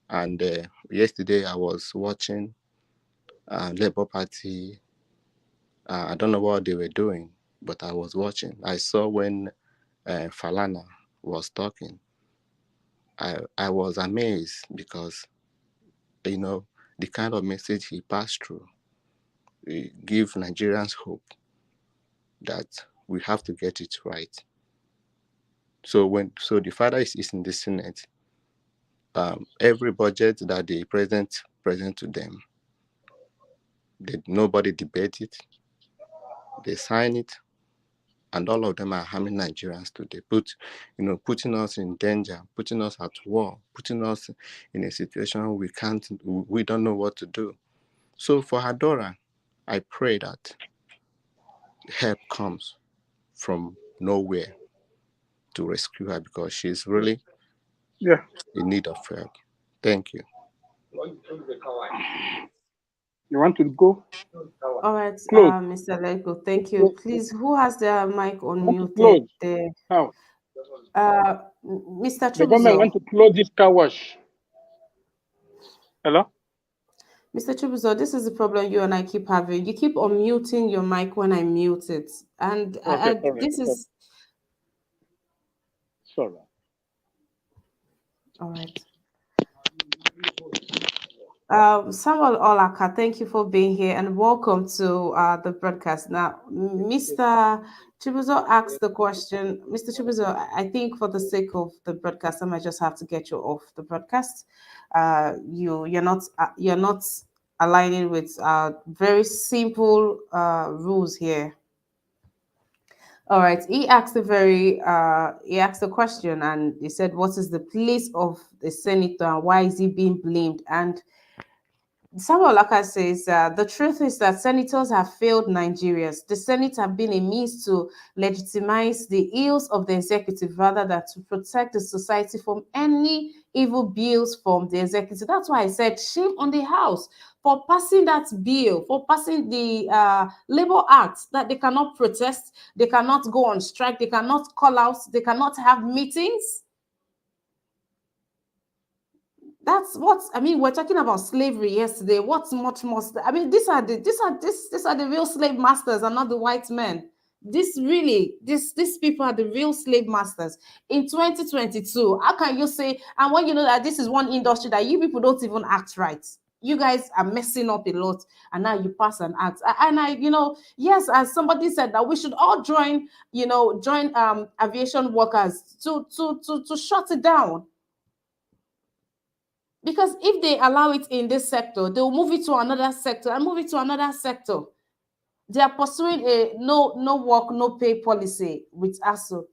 And yesterday I was watching Labour Party. I don't know what they were doing, but I was watching. I saw when Falana was talking. I was amazed because, the kind of message he passed through, it give Nigerians hope that we have to get it right. So the father is in the Senate, every budget that the president present to them, nobody debate it. They sign it, and all of them are harming Nigerians today. Putting us in danger, putting us at war, putting us in a situation we don't know what to do. So for Hadora, I pray that help comes from nowhere to rescue her, because she's really in need of help. Thank you. You want to go? All right, Close. Mr. Lego, thank you. Please, who has their mic unmuted Close. there? How? Mr. The government want Chibuzo. to close this car wash. Hello? Mr. Chibuzo, this is the problem you and I keep having. You keep unmuting your mic when I mute it. And this is... Sorry. All right. Samuel Olaka, thank you for being here and welcome to the broadcast. Now, Mr. Chibuzo asked the question. Mr. Chibuzo, I think for the sake of the broadcast, I might just have to get you off the broadcast. You're not aligning with very simple rules here. All right. He asked a question, and he said, "What is the place of the senator and why is he being blamed?" And Samuel Laka says, the truth is that senators have failed Nigerians. The Senate have been a means to legitimize the ills of the executive rather than to protect the society from any evil bills from the executive. That's why I said shame on the House for passing that bill, for passing the Labor Act, that they cannot protest, they cannot go on strike, they cannot call out, they cannot have meetings. That's what I mean. We're talking about slavery yesterday. What's much more? I mean, these are the real slave masters, and not the white men. These people are the real slave masters in 2022. How can you say? And when you know that this is one industry that you people don't even act right, you guys are messing up a lot, and now you pass an act. Yes, as somebody said, that we should all join aviation workers to shut it down. Because if they allow it in this sector, they will move it to another sector and move it to another sector. They are pursuing a no work, no pay policy with ASO.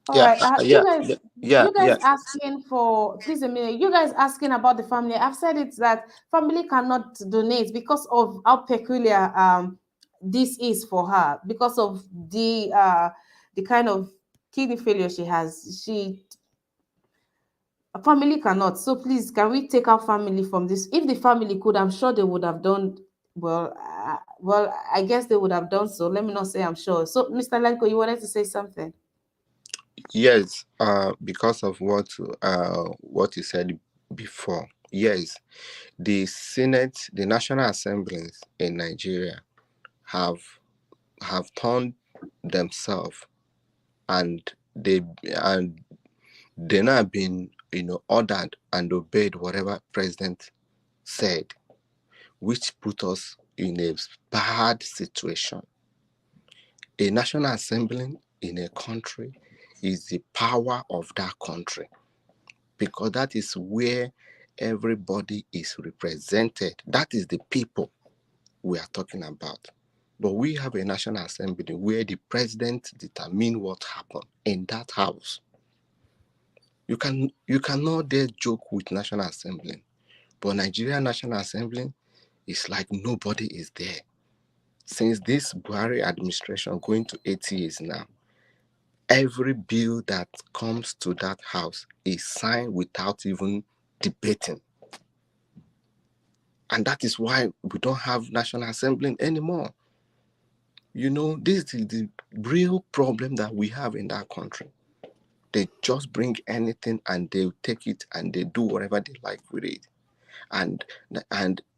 All right. You guys asking for, please a minute. You guys asking about the family. I've said it that family cannot donate because of how peculiar this is for her, because of the kind of kidney failure she has. A family cannot. So please, can we take our family from this? If the family could, I'm sure they would have done well. I guess they would have done so. Let me not say I'm sure. So, Mr. Lenko, you wanted to say something? Yes, because of what you said before. Yes, the Senate, the National Assemblies in Nigeria have turned themselves, and they now been ordered and obeyed whatever president said, which put us in a bad situation. A National Assembly in a country is the power of that country, because that is where everybody is represented. That is the people we are talking about. But we have a National Assembly where the president determines what happened in that house. You cannot dare joke with National Assembly. But Nigerian National Assembly is like nobody is there. Since this Buhari administration going to 8 years now, every bill that comes to that house is signed without even debating. And that is why we don't have National Assembly anymore. You know, this is the real problem that we have in that country. They just bring anything and they take it and they do whatever they like with it. And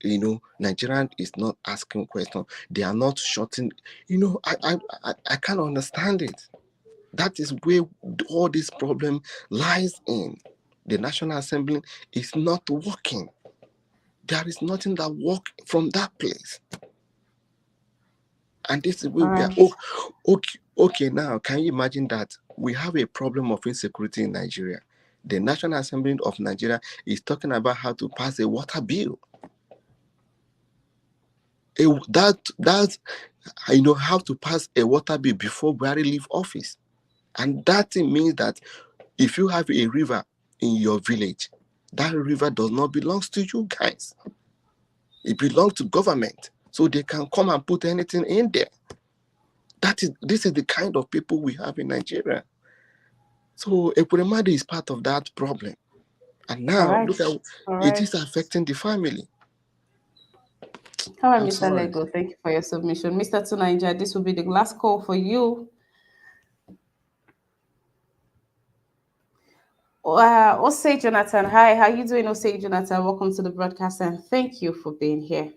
you know, Nigerian is not asking questions. They are not shutting. You know, I can't understand it. That is where all this problem lies in. The National Assembly is not working. There is nothing that works from that place. And this is where we are. Okay, now, can you imagine that we have a problem of insecurity in Nigeria? The National Assembly of Nigeria is talking about how to pass a water bill. That you know, how to pass a water bill before Buhari leave office. And that thing means that if you have a river in your village, that river does not belong to you guys. It belongs to government. So they can come and put anything in there. This is the kind of people we have in Nigeria. So Ekweremadu is part of that problem. And now look at it is affecting the family. All right, Mr. Lego, thank you for your submission. Mr. Tunanja, this will be the last call for you. Osei Jonathan, hi, how you doing, Osei Jonathan? Welcome to the broadcast and thank you for being here.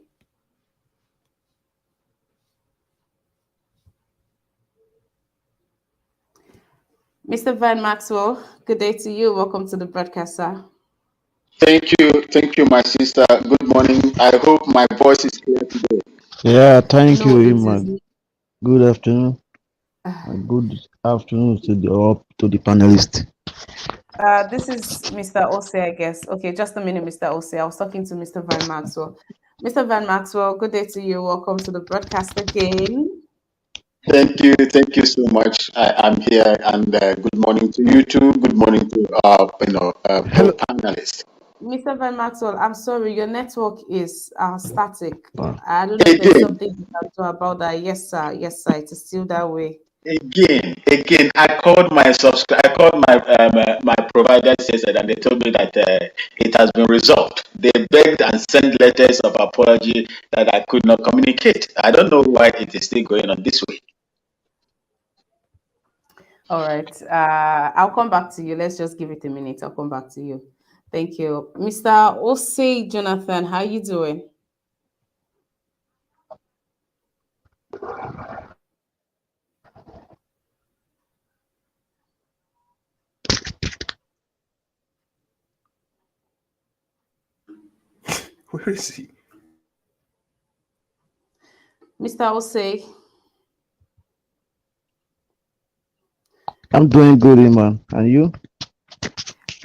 Mr. Van Maxwell, good day to you. Welcome to the broadcast, sir. Thank you, my sister. Good morning. I hope my voice is clear today. Yeah, thank you, Iman. Good afternoon. Good afternoon to the panelists. This is Mr. Ose, I guess. Okay, just a minute, Mr. Ose. I was talking to Mr. Van Maxwell. Mr. Van Maxwell, good day to you. Welcome to the broadcast again. Thank you so much. I'm here, and good morning to you too. Good morning to both panelists. Mr. Van Maxwell, I'm sorry, your network is static. I don't know if there's something you can do about that. Yes, sir. Yes, sir. It is still that way. Again, I called my my provider yesterday, and they told me that it has been resolved. They begged and sent letters of apology that I could not communicate. I don't know why it is still going on this way. All right. I'll come back to you. Let's just give it a minute. I'll come back to you. Thank you. Mr. Osei Jonathan, how you doing? Where is he? Mr. Osei. I'm doing good, Iman. And you?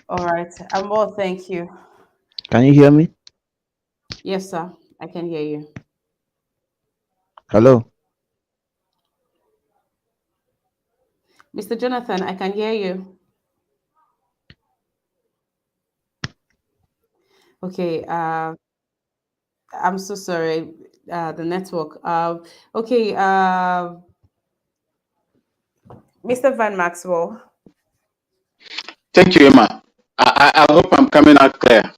All right. I'm well, thank you. Can you hear me? Yes, sir. I can hear you. Hello? Mr. Jonathan, I can hear you. Okay. I'm so sorry. The network. Okay. Mr. Van Maxwell. Thank you, Emma. I hope I'm coming out clear.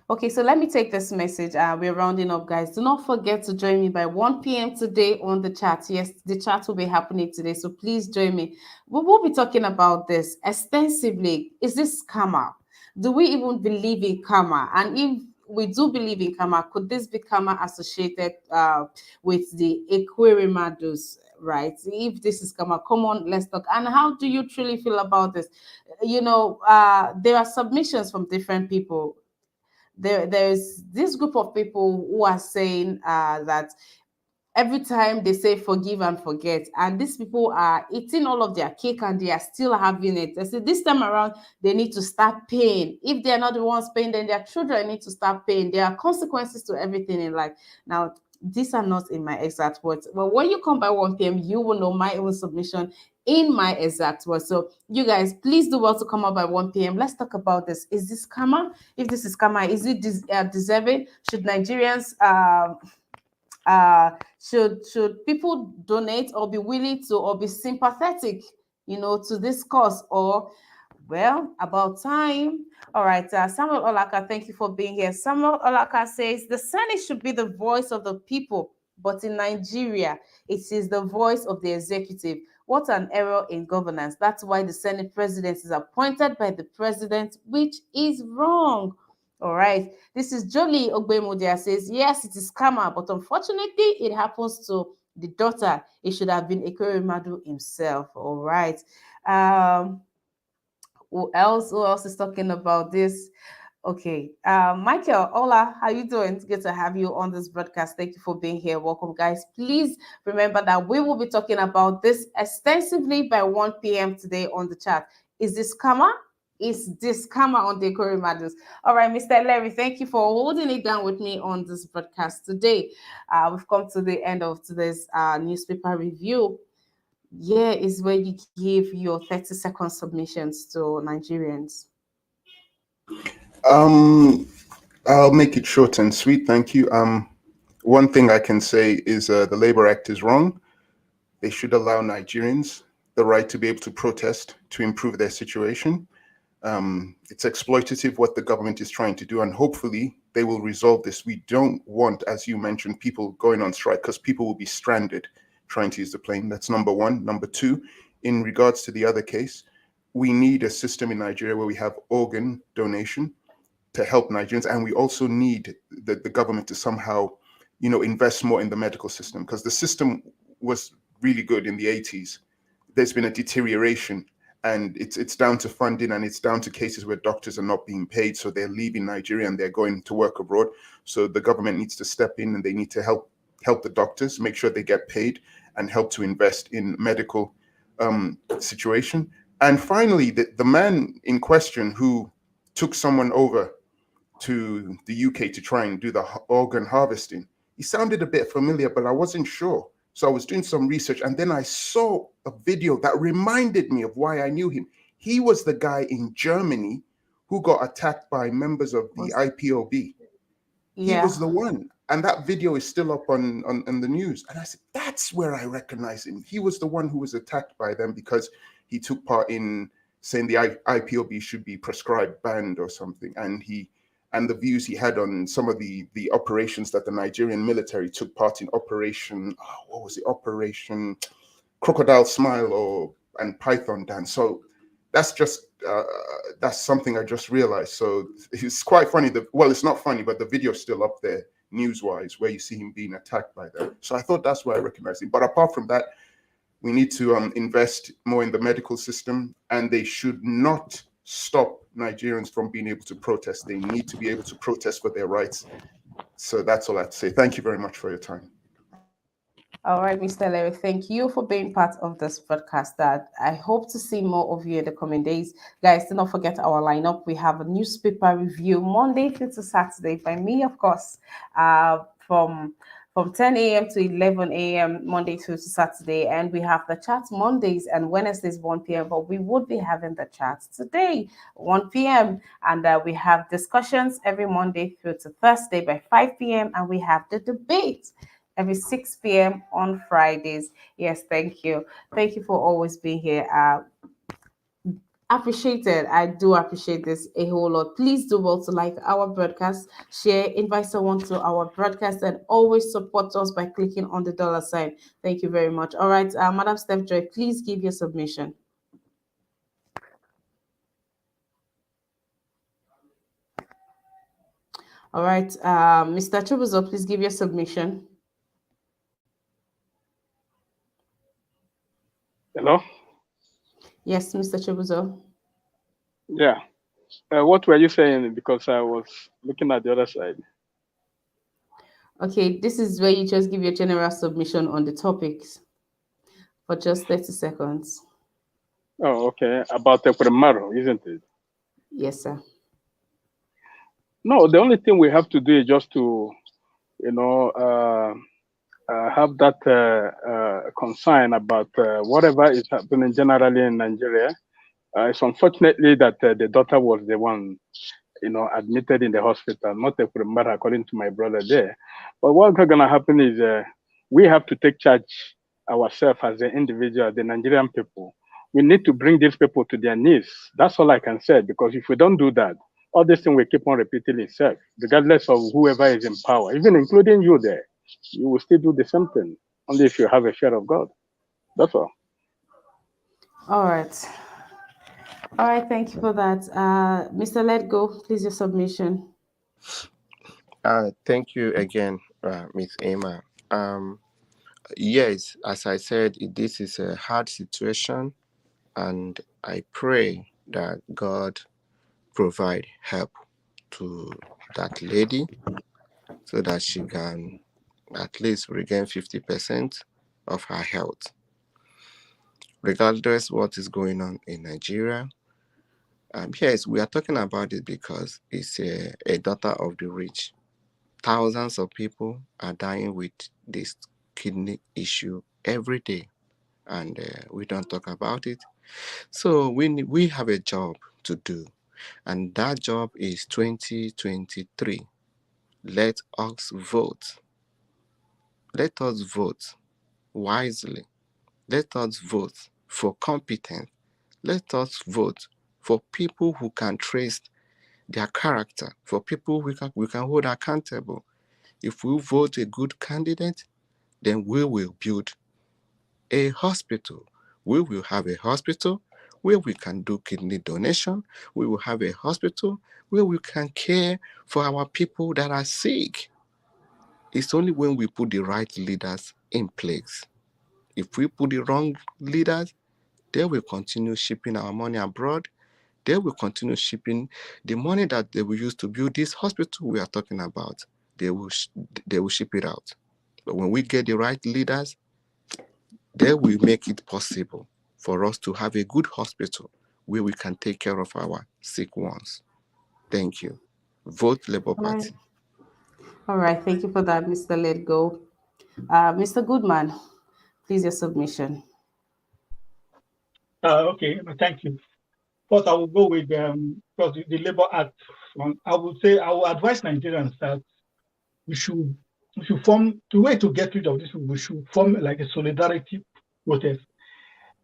Okay, so let me take this message. We're rounding up, guys. Do not forget to join me by 1 p.m. today on the chat. Yes, the chat will be happening today, so please join me. We will be talking about this extensively. Is this karma? Do we even believe in karma? And if we do believe in karma, could this be karma associated with the EKWERAMADU'S? Right? If this is karma, come on, let's talk. And how do you truly feel about this? You know, there are submissions from different people. There's this group of people who are saying that every time they say forgive and forget, and these people are eating all of their cake and they are still having it. I said this time around they need to start paying. If they're not the ones paying, then their children need to start paying. There are consequences to everything in life. Now, these are not in my exact words. Well, when you come by 1 p.m., you will know my own submission in my exact words. So you guys, please do well to come up by 1 p.m. Let's talk about this. Is this karma? If this is karma, is it deserving? Should Nigerians should people donate or be willing to or be sympathetic, to this cause? Or, well, about time. All right, Samuel Olaka, thank you for being here. Samuel Olaka says the Senate should be the voice of the people, but in Nigeria it is the voice of the executive. What an error in governance. That's why the Senate president is appointed by the president, which is wrong. All right, this is Jolie Ogbemudia says, yes, it is karma, but unfortunately, it happens to the daughter. It should have been Ekweremadu himself. All right. Who else is talking about this? Okay, Michael, hola, how you doing? It's good to have you on this broadcast. Thank you for being here. Welcome, guys. Please remember that we will be talking about this extensively by 1 p.m. today on the chat. Is this karma? Is this karma on the EKWERAMADU'S? All right, Mr. Larry, thank you for holding it down with me on this broadcast today. We've come to the end of today's newspaper review. Yeah, is where you give your 30-second submissions to Nigerians. I'll make it short and sweet. Thank you. One thing I can say is the Labor Act is wrong. They should allow Nigerians the right to be able to protest to improve their situation. It's exploitative what the government is trying to do, and hopefully they will resolve this. We don't want, as you mentioned, people going on strike because people will be stranded trying to use the plane. That's number one. Number two, in regards to the other case, we need a system in Nigeria where we have organ donation to help Nigerians, and we also need the government to somehow, invest more in the medical system, because the system was really good in the 80s. There's been a deterioration, and it's down to funding, and it's down to cases where doctors are not being paid, so they're leaving Nigeria and they're going to work abroad. So the government needs to step in, and they need to help the doctors, make sure they get paid, and help to invest in medical situation. And finally, the man in question who took someone over to the UK to try and do the organ harvesting, he sounded a bit familiar, but I wasn't sure. So I was doing some research, and then I saw a video that reminded me of why I knew him. He was the guy in Germany who got attacked by members of the IPOB. Yeah. He was the one. And that video is still up on the news. And I said, that's where I recognize him. He was the one who was attacked by them because he took part in saying the IPOB should be prescribed, banned or something. And the views he had on some of the operations that the Nigerian military took part in, Operation Crocodile Smile and Python Dance. So that's just that's something I just realized. So it's quite funny. Well, it's not funny, but the video's still up there news-wise where you see him being attacked by them. So I thought that's why I recognized him. But apart from that, we need to invest more in the medical system, and they should not stop Nigerians from being able to protest. They need to be able to protest for their rights. So that's all I have to say. Thank you very much for your time. All right, Mr. Larry, thank you for being part of this podcast. That I hope to see more of you in the coming days. Guys, do not forget our lineup. We have a newspaper review Monday through to Saturday by me, of course, from 10 a.m. to 11 a.m. Monday through to Saturday. And we have the chat Mondays and Wednesdays 1 p.m. But we would be having the chat today 1 p.m. And we have discussions every Monday through to Thursday by 5 p.m. And we have the debate every 6 p.m. on Fridays. Yes, thank you. Thank you for always being here. Appreciated. I do appreciate this a whole lot. Please do well to like our broadcast, share, invite someone to our broadcast, and always support us by clicking on the $sign. Thank you very much. All right, Madam Steph Joy, please give your submission. All right, Mr. Chubuzo, please give your submission. Hello? Yes, Mr. Chubuzo. Yeah. What were you saying? Because I was looking at the other side. Okay, this is where you just give your general submission on the topics for just 30 seconds. Oh, okay. About Ekweremadu, isn't it? Yes, sir. No, the only thing we have to do is just to, have that concern about whatever is happening generally in Nigeria. It's unfortunately that the daughter was the one, admitted in the hospital, not Ekweremadu, according to my brother there. But what's going to happen is we have to take charge ourselves as an individual, the Nigerian people. We need to bring these people to their knees. That's all I can say, because if we don't do that, all this thing will keep on repeating itself, regardless of whoever is in power, even including you there. You will still do the same thing, only if you have a fear of God. That's all. All right. All right, thank you for that. Mr. Let Go, please, your submission. Thank you again, Miss Emma. Yes, as I said, this is a hard situation, and I pray that God provide help to that lady so that she can at least regain 50% of her health. Regardless what is going on in Nigeria, yes, we are talking about it because it's a daughter of the rich. Thousands of people are dying with this kidney issue every day, and we don't talk about it. So we have a job to do, and that job is 2023. Let us vote. Let us vote wisely. Let us vote for competence. Let us vote for people who can trace their character, for people we can hold accountable. If we vote a good candidate, then we will build a hospital. We will have a hospital where we can do kidney donation. We will have a hospital where we can care for our people that are sick. It's only when we put the right leaders in place. If we put the wrong leaders, they will continue shipping our money abroad. They will continue shipping the money that they will use to build this hospital we are talking about. They will ship it out. But when we get the right leaders, they will make it possible for us to have a good hospital where we can take care of our sick ones. Thank you. Vote Labour Party. All right, thank you for that, Mr. Let Go. Mr. Goodman, please, your submission. Okay, thank you. First, I will go with because the Labour Act. I would say I will advise Nigerians that we should form the way to get rid of this. We should form like a solidarity protest.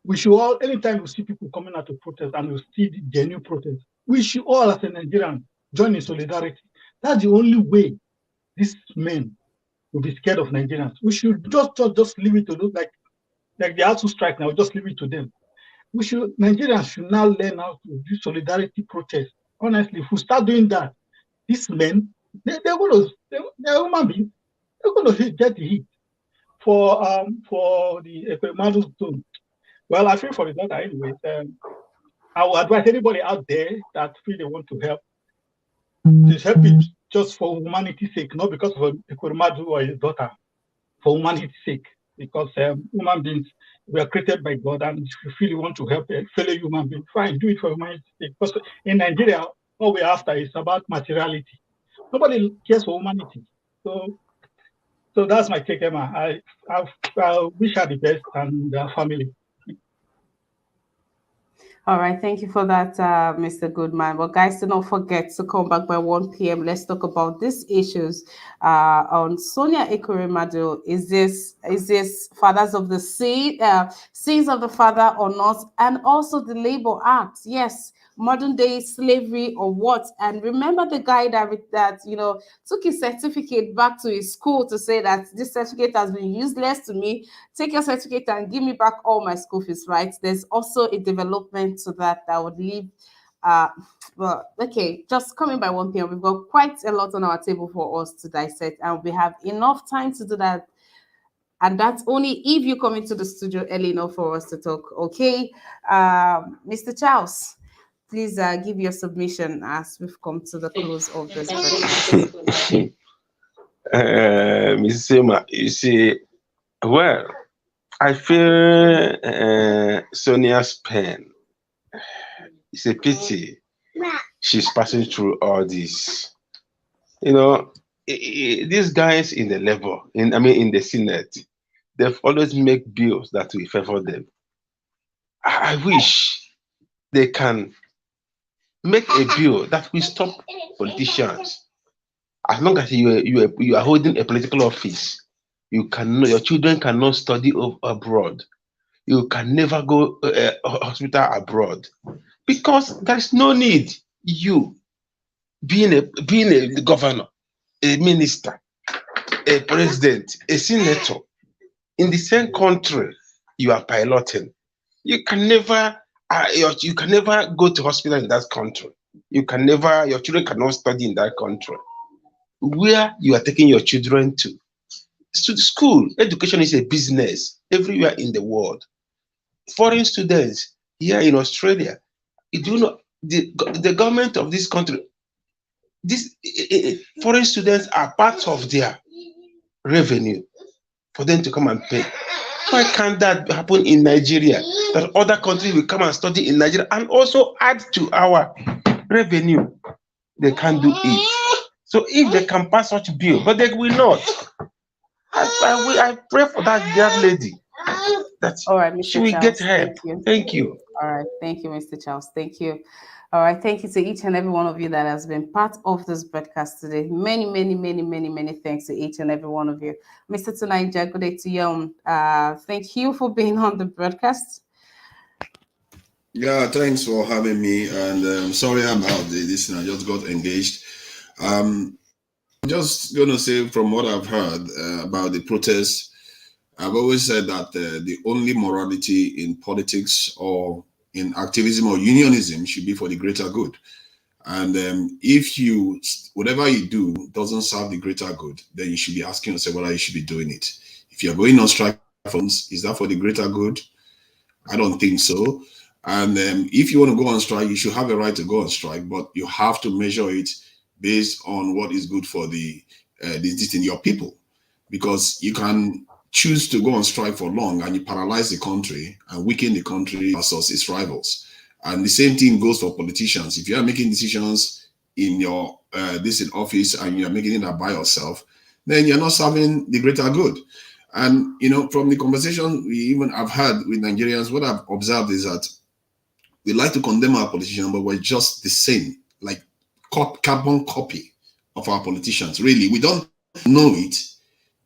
We should all, anytime we see people coming out to protest and we see the genuine protest, we should all, as a Nigerian, join in solidarity. That's the only way these men will be scared of Nigerians. We should just leave it to those like the ALSU strike now. Just leave it to them. Nigerians should now learn how to do solidarity protest. Honestly, if we start doing that, these men, they're human beings. They're going to get the heat for the Ekweremadu's zone. Well, I feel for the daughter anyway. I would advise anybody out there that feel they want to help, just help it just for humanity's sake, not because of Ekweremadu or his daughter, for humanity's sake. Because human beings were created by God, and if you feel you want to help a fellow human being, fine, do it for humanity's sake. Because in Nigeria, all we're after is about materiality. Nobody cares for humanity. So that's my take, Emma. I wish her the best and her family. All right, thank you for that, Mr. Goodman. But guys, do not forget to come back by 1 p.m. Let's talk about these issues on Sonia Ekweremadu. Is this fathers of the sins of the father or not? And also the Labor Act. Yes, modern day slavery or what? And remember the guy that took his certificate back to his school to say that this certificate has been useless to me. Take your certificate and give me back all my school fees, right? There's also a development to that would leave. Well, okay, just coming by 1 p.m. We've got quite a lot on our table for us to dissect, and we have enough time to do that. And that's only if you come into the studio early enough for us to talk. Okay, Mr. Charles, please give your submission as we've come to the close of this podcast. Mrs. Sema, you see, well, I feel Sonia's pain. It's a pity she's passing through all this. You know, these guys in the labor, in the Senate, they've always make bills that will favor them. I wish they can make a bill that will stop politicians. As long as you are holding a political office, your children cannot study abroad. You can never go hospital abroad because there is no need. You being a governor, a minister, a president, a senator in the same country you are piloting, you can never you can never go to hospital in that country. Your children cannot study in that country. Where you are taking your children to school, education is a business everywhere in the world. Foreign students here in Australia, you know, the government of this country, these foreign students are part of their revenue for them to come and pay. Why can't that happen in Nigeria? That other countries will come and study in Nigeria and also add to our revenue. They can't do it. So if they can pass such a bill, but they will not. I pray for that lady that All right, Mr. she will Charles, get help. thank you. Thank you. All right, thank you, Mr. Charles. Thank you. All right, thank you to each and every one of you that has been part of this broadcast today. Many, many, many, many, many thanks to each and every one of you. Mr. Tunaija, good day to you. Thank you for being on the broadcast. Yeah, thanks for having me. And sorry about this. I just got engaged. I'm just going to say from what I've heard about the protests, I've always said that the only morality in politics or in activism or unionism should be for the greater good. And if whatever you do doesn't serve the greater good, then you should be asking yourself whether you should be doing it. If you're going on strike, is that for the greater good? I don't think so. And if you want to go on strike, you should have a right to go on strike, but you have to measure it based on what is good for your people. Because you can choose to go on strike for long and you paralyze the country and weaken the country versus its rivals. And the same thing goes for politicians. If you are making decisions in your in office and you are making it by yourself, then you're not serving the greater good. And from the conversation I've had with Nigerians, what I've observed is that we like to condemn our politicians, but we're just the same, like carbon copy of our politicians. Really, we don't know it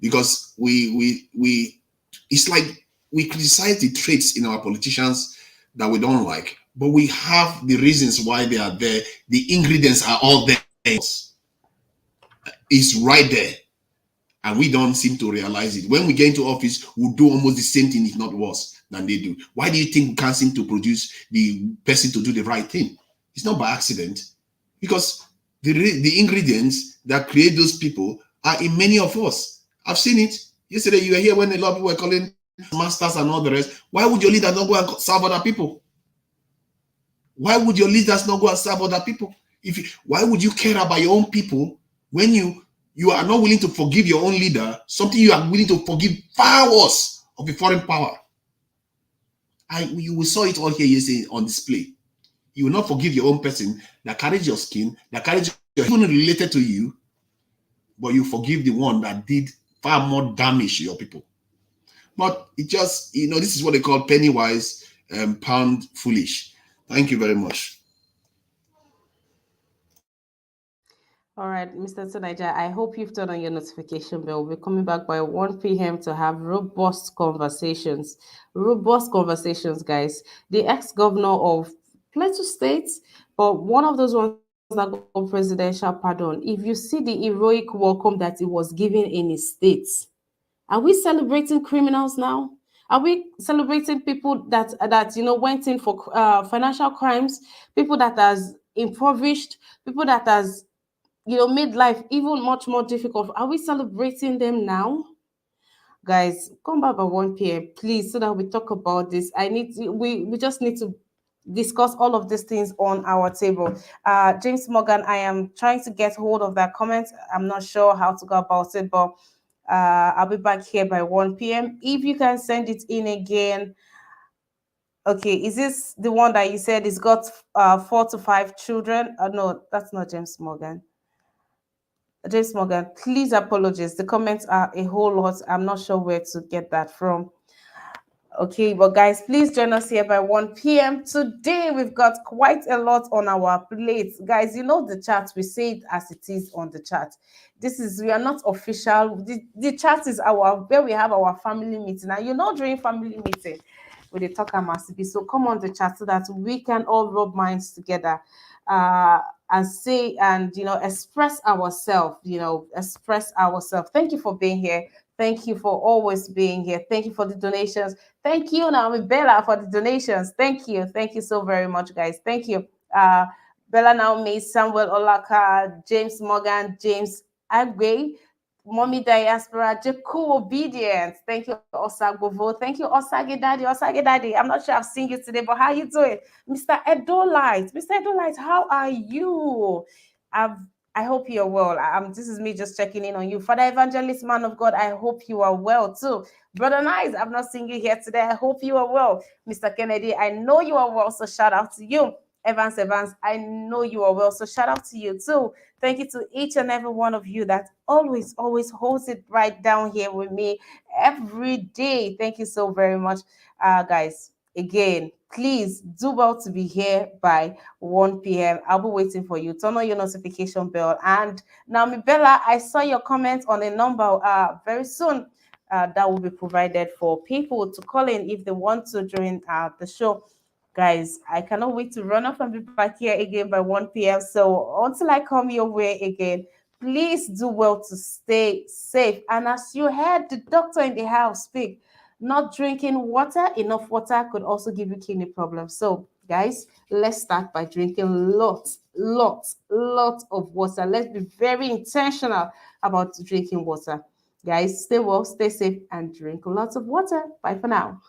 because it's like we criticize the traits in our politicians that we don't like, but we have the reasons why they are there. The ingredients are all there. It's right there. And we don't seem to realize it. When we get into office, we'll do almost the same thing, if not worse, than they do. Why do you think we can't seem to produce the person to do the right thing? It's not by accident. Because the ingredients that create those people are in many of us. I've seen it. Yesterday, you were here when a lot of people were calling masters and all the rest. Why would your leaders not go and serve other people? Why would your leaders not go and serve other people? Why would you care about your own people when you are not willing to forgive your own leader, something you are willing to forgive far worse of a foreign power? We saw it all here yesterday on display. You will not forgive your own person that carries your skin, that carries your even related to you, but you forgive the one that did far more damage to your people. But it just, this is what they call penny wise, pound foolish. Thank you very much. All right, Mr. Tunaija, I hope you've turned on your notification bell. We're coming back by 1 p.m. to have robust conversations. Robust conversations, guys. The ex-governor of Plateau State, but one of those ones that got presidential pardon. If you see the heroic welcome that it was given in his state, are we celebrating criminals now? Are we celebrating people that went in for financial crimes, people that has impoverished, people that has made life even much more difficult? Are we celebrating them now? Guys, come back by 1 p.m. please, so that we talk about this. We just need to discuss all of these things on our table. James Morgan, I am trying to get hold of that comment. I'm not sure how to go about it, but I'll be back here by 1 p.m. If you can send it in again. Okay, is this the one that you said is got 4 to 5 children? No, that's not James Morgan. James Morgan, please apologize. The comments are a whole lot. I'm not sure where to get that from. Okay, but guys, please join us here by 1 p.m. Today, we've got quite a lot on our plates. Guys, you know the chat, we say it as it is on the chat. We are not official. The chat is where we have our family meeting. And you know, during family meeting, we they talk about CP. So come on the chat so that we can all rub minds together and say and, express ourselves, express ourselves. Thank you for being here. Thank you for always being here. Thank you for the donations. Thank you, Naomi Bella, for the donations. Thank you. Thank you so very much, guys. Thank you. Bella Naomi, Samuel Olaka, James Morgan, James Agwe, Mommy Diaspora, Jaku Obedience. Thank you, Osagbovo. Thank you, Osage Daddy. Osage Daddy. I'm not sure I've seen you today, but how you doing? Mr. Edolite. Mr. Edolite, how are you? I hope you're well. This is me just checking in on you. Father Evangelist, man of God, I hope you are well too. Brother Nice, I've not seen you here today. I hope you are well. Mr. Kennedy, I know you are well, so shout out to you. Evans, I know you are well, so shout out to you too. Thank you to each and every one of you that always holds it right down here with me every day. Thank you so very much, guys. Again, please do well to be here by 1 p.m. I'll be waiting for you. Turn on your notification bell. And Naomi Bella, I saw your comment on a number very soon that will be provided for people to call in if they want to join the show. Guys, I cannot wait to run off and be back here again by 1 p.m. So until I come your way again, please do well to stay safe. And as you heard the doctor in the house speak, not drinking water, enough water could also give you kidney problems. So, guys, let's start by drinking lots of water. Let's be very intentional about drinking water. Guys, stay well, stay safe, and drink lots of water. Bye for now.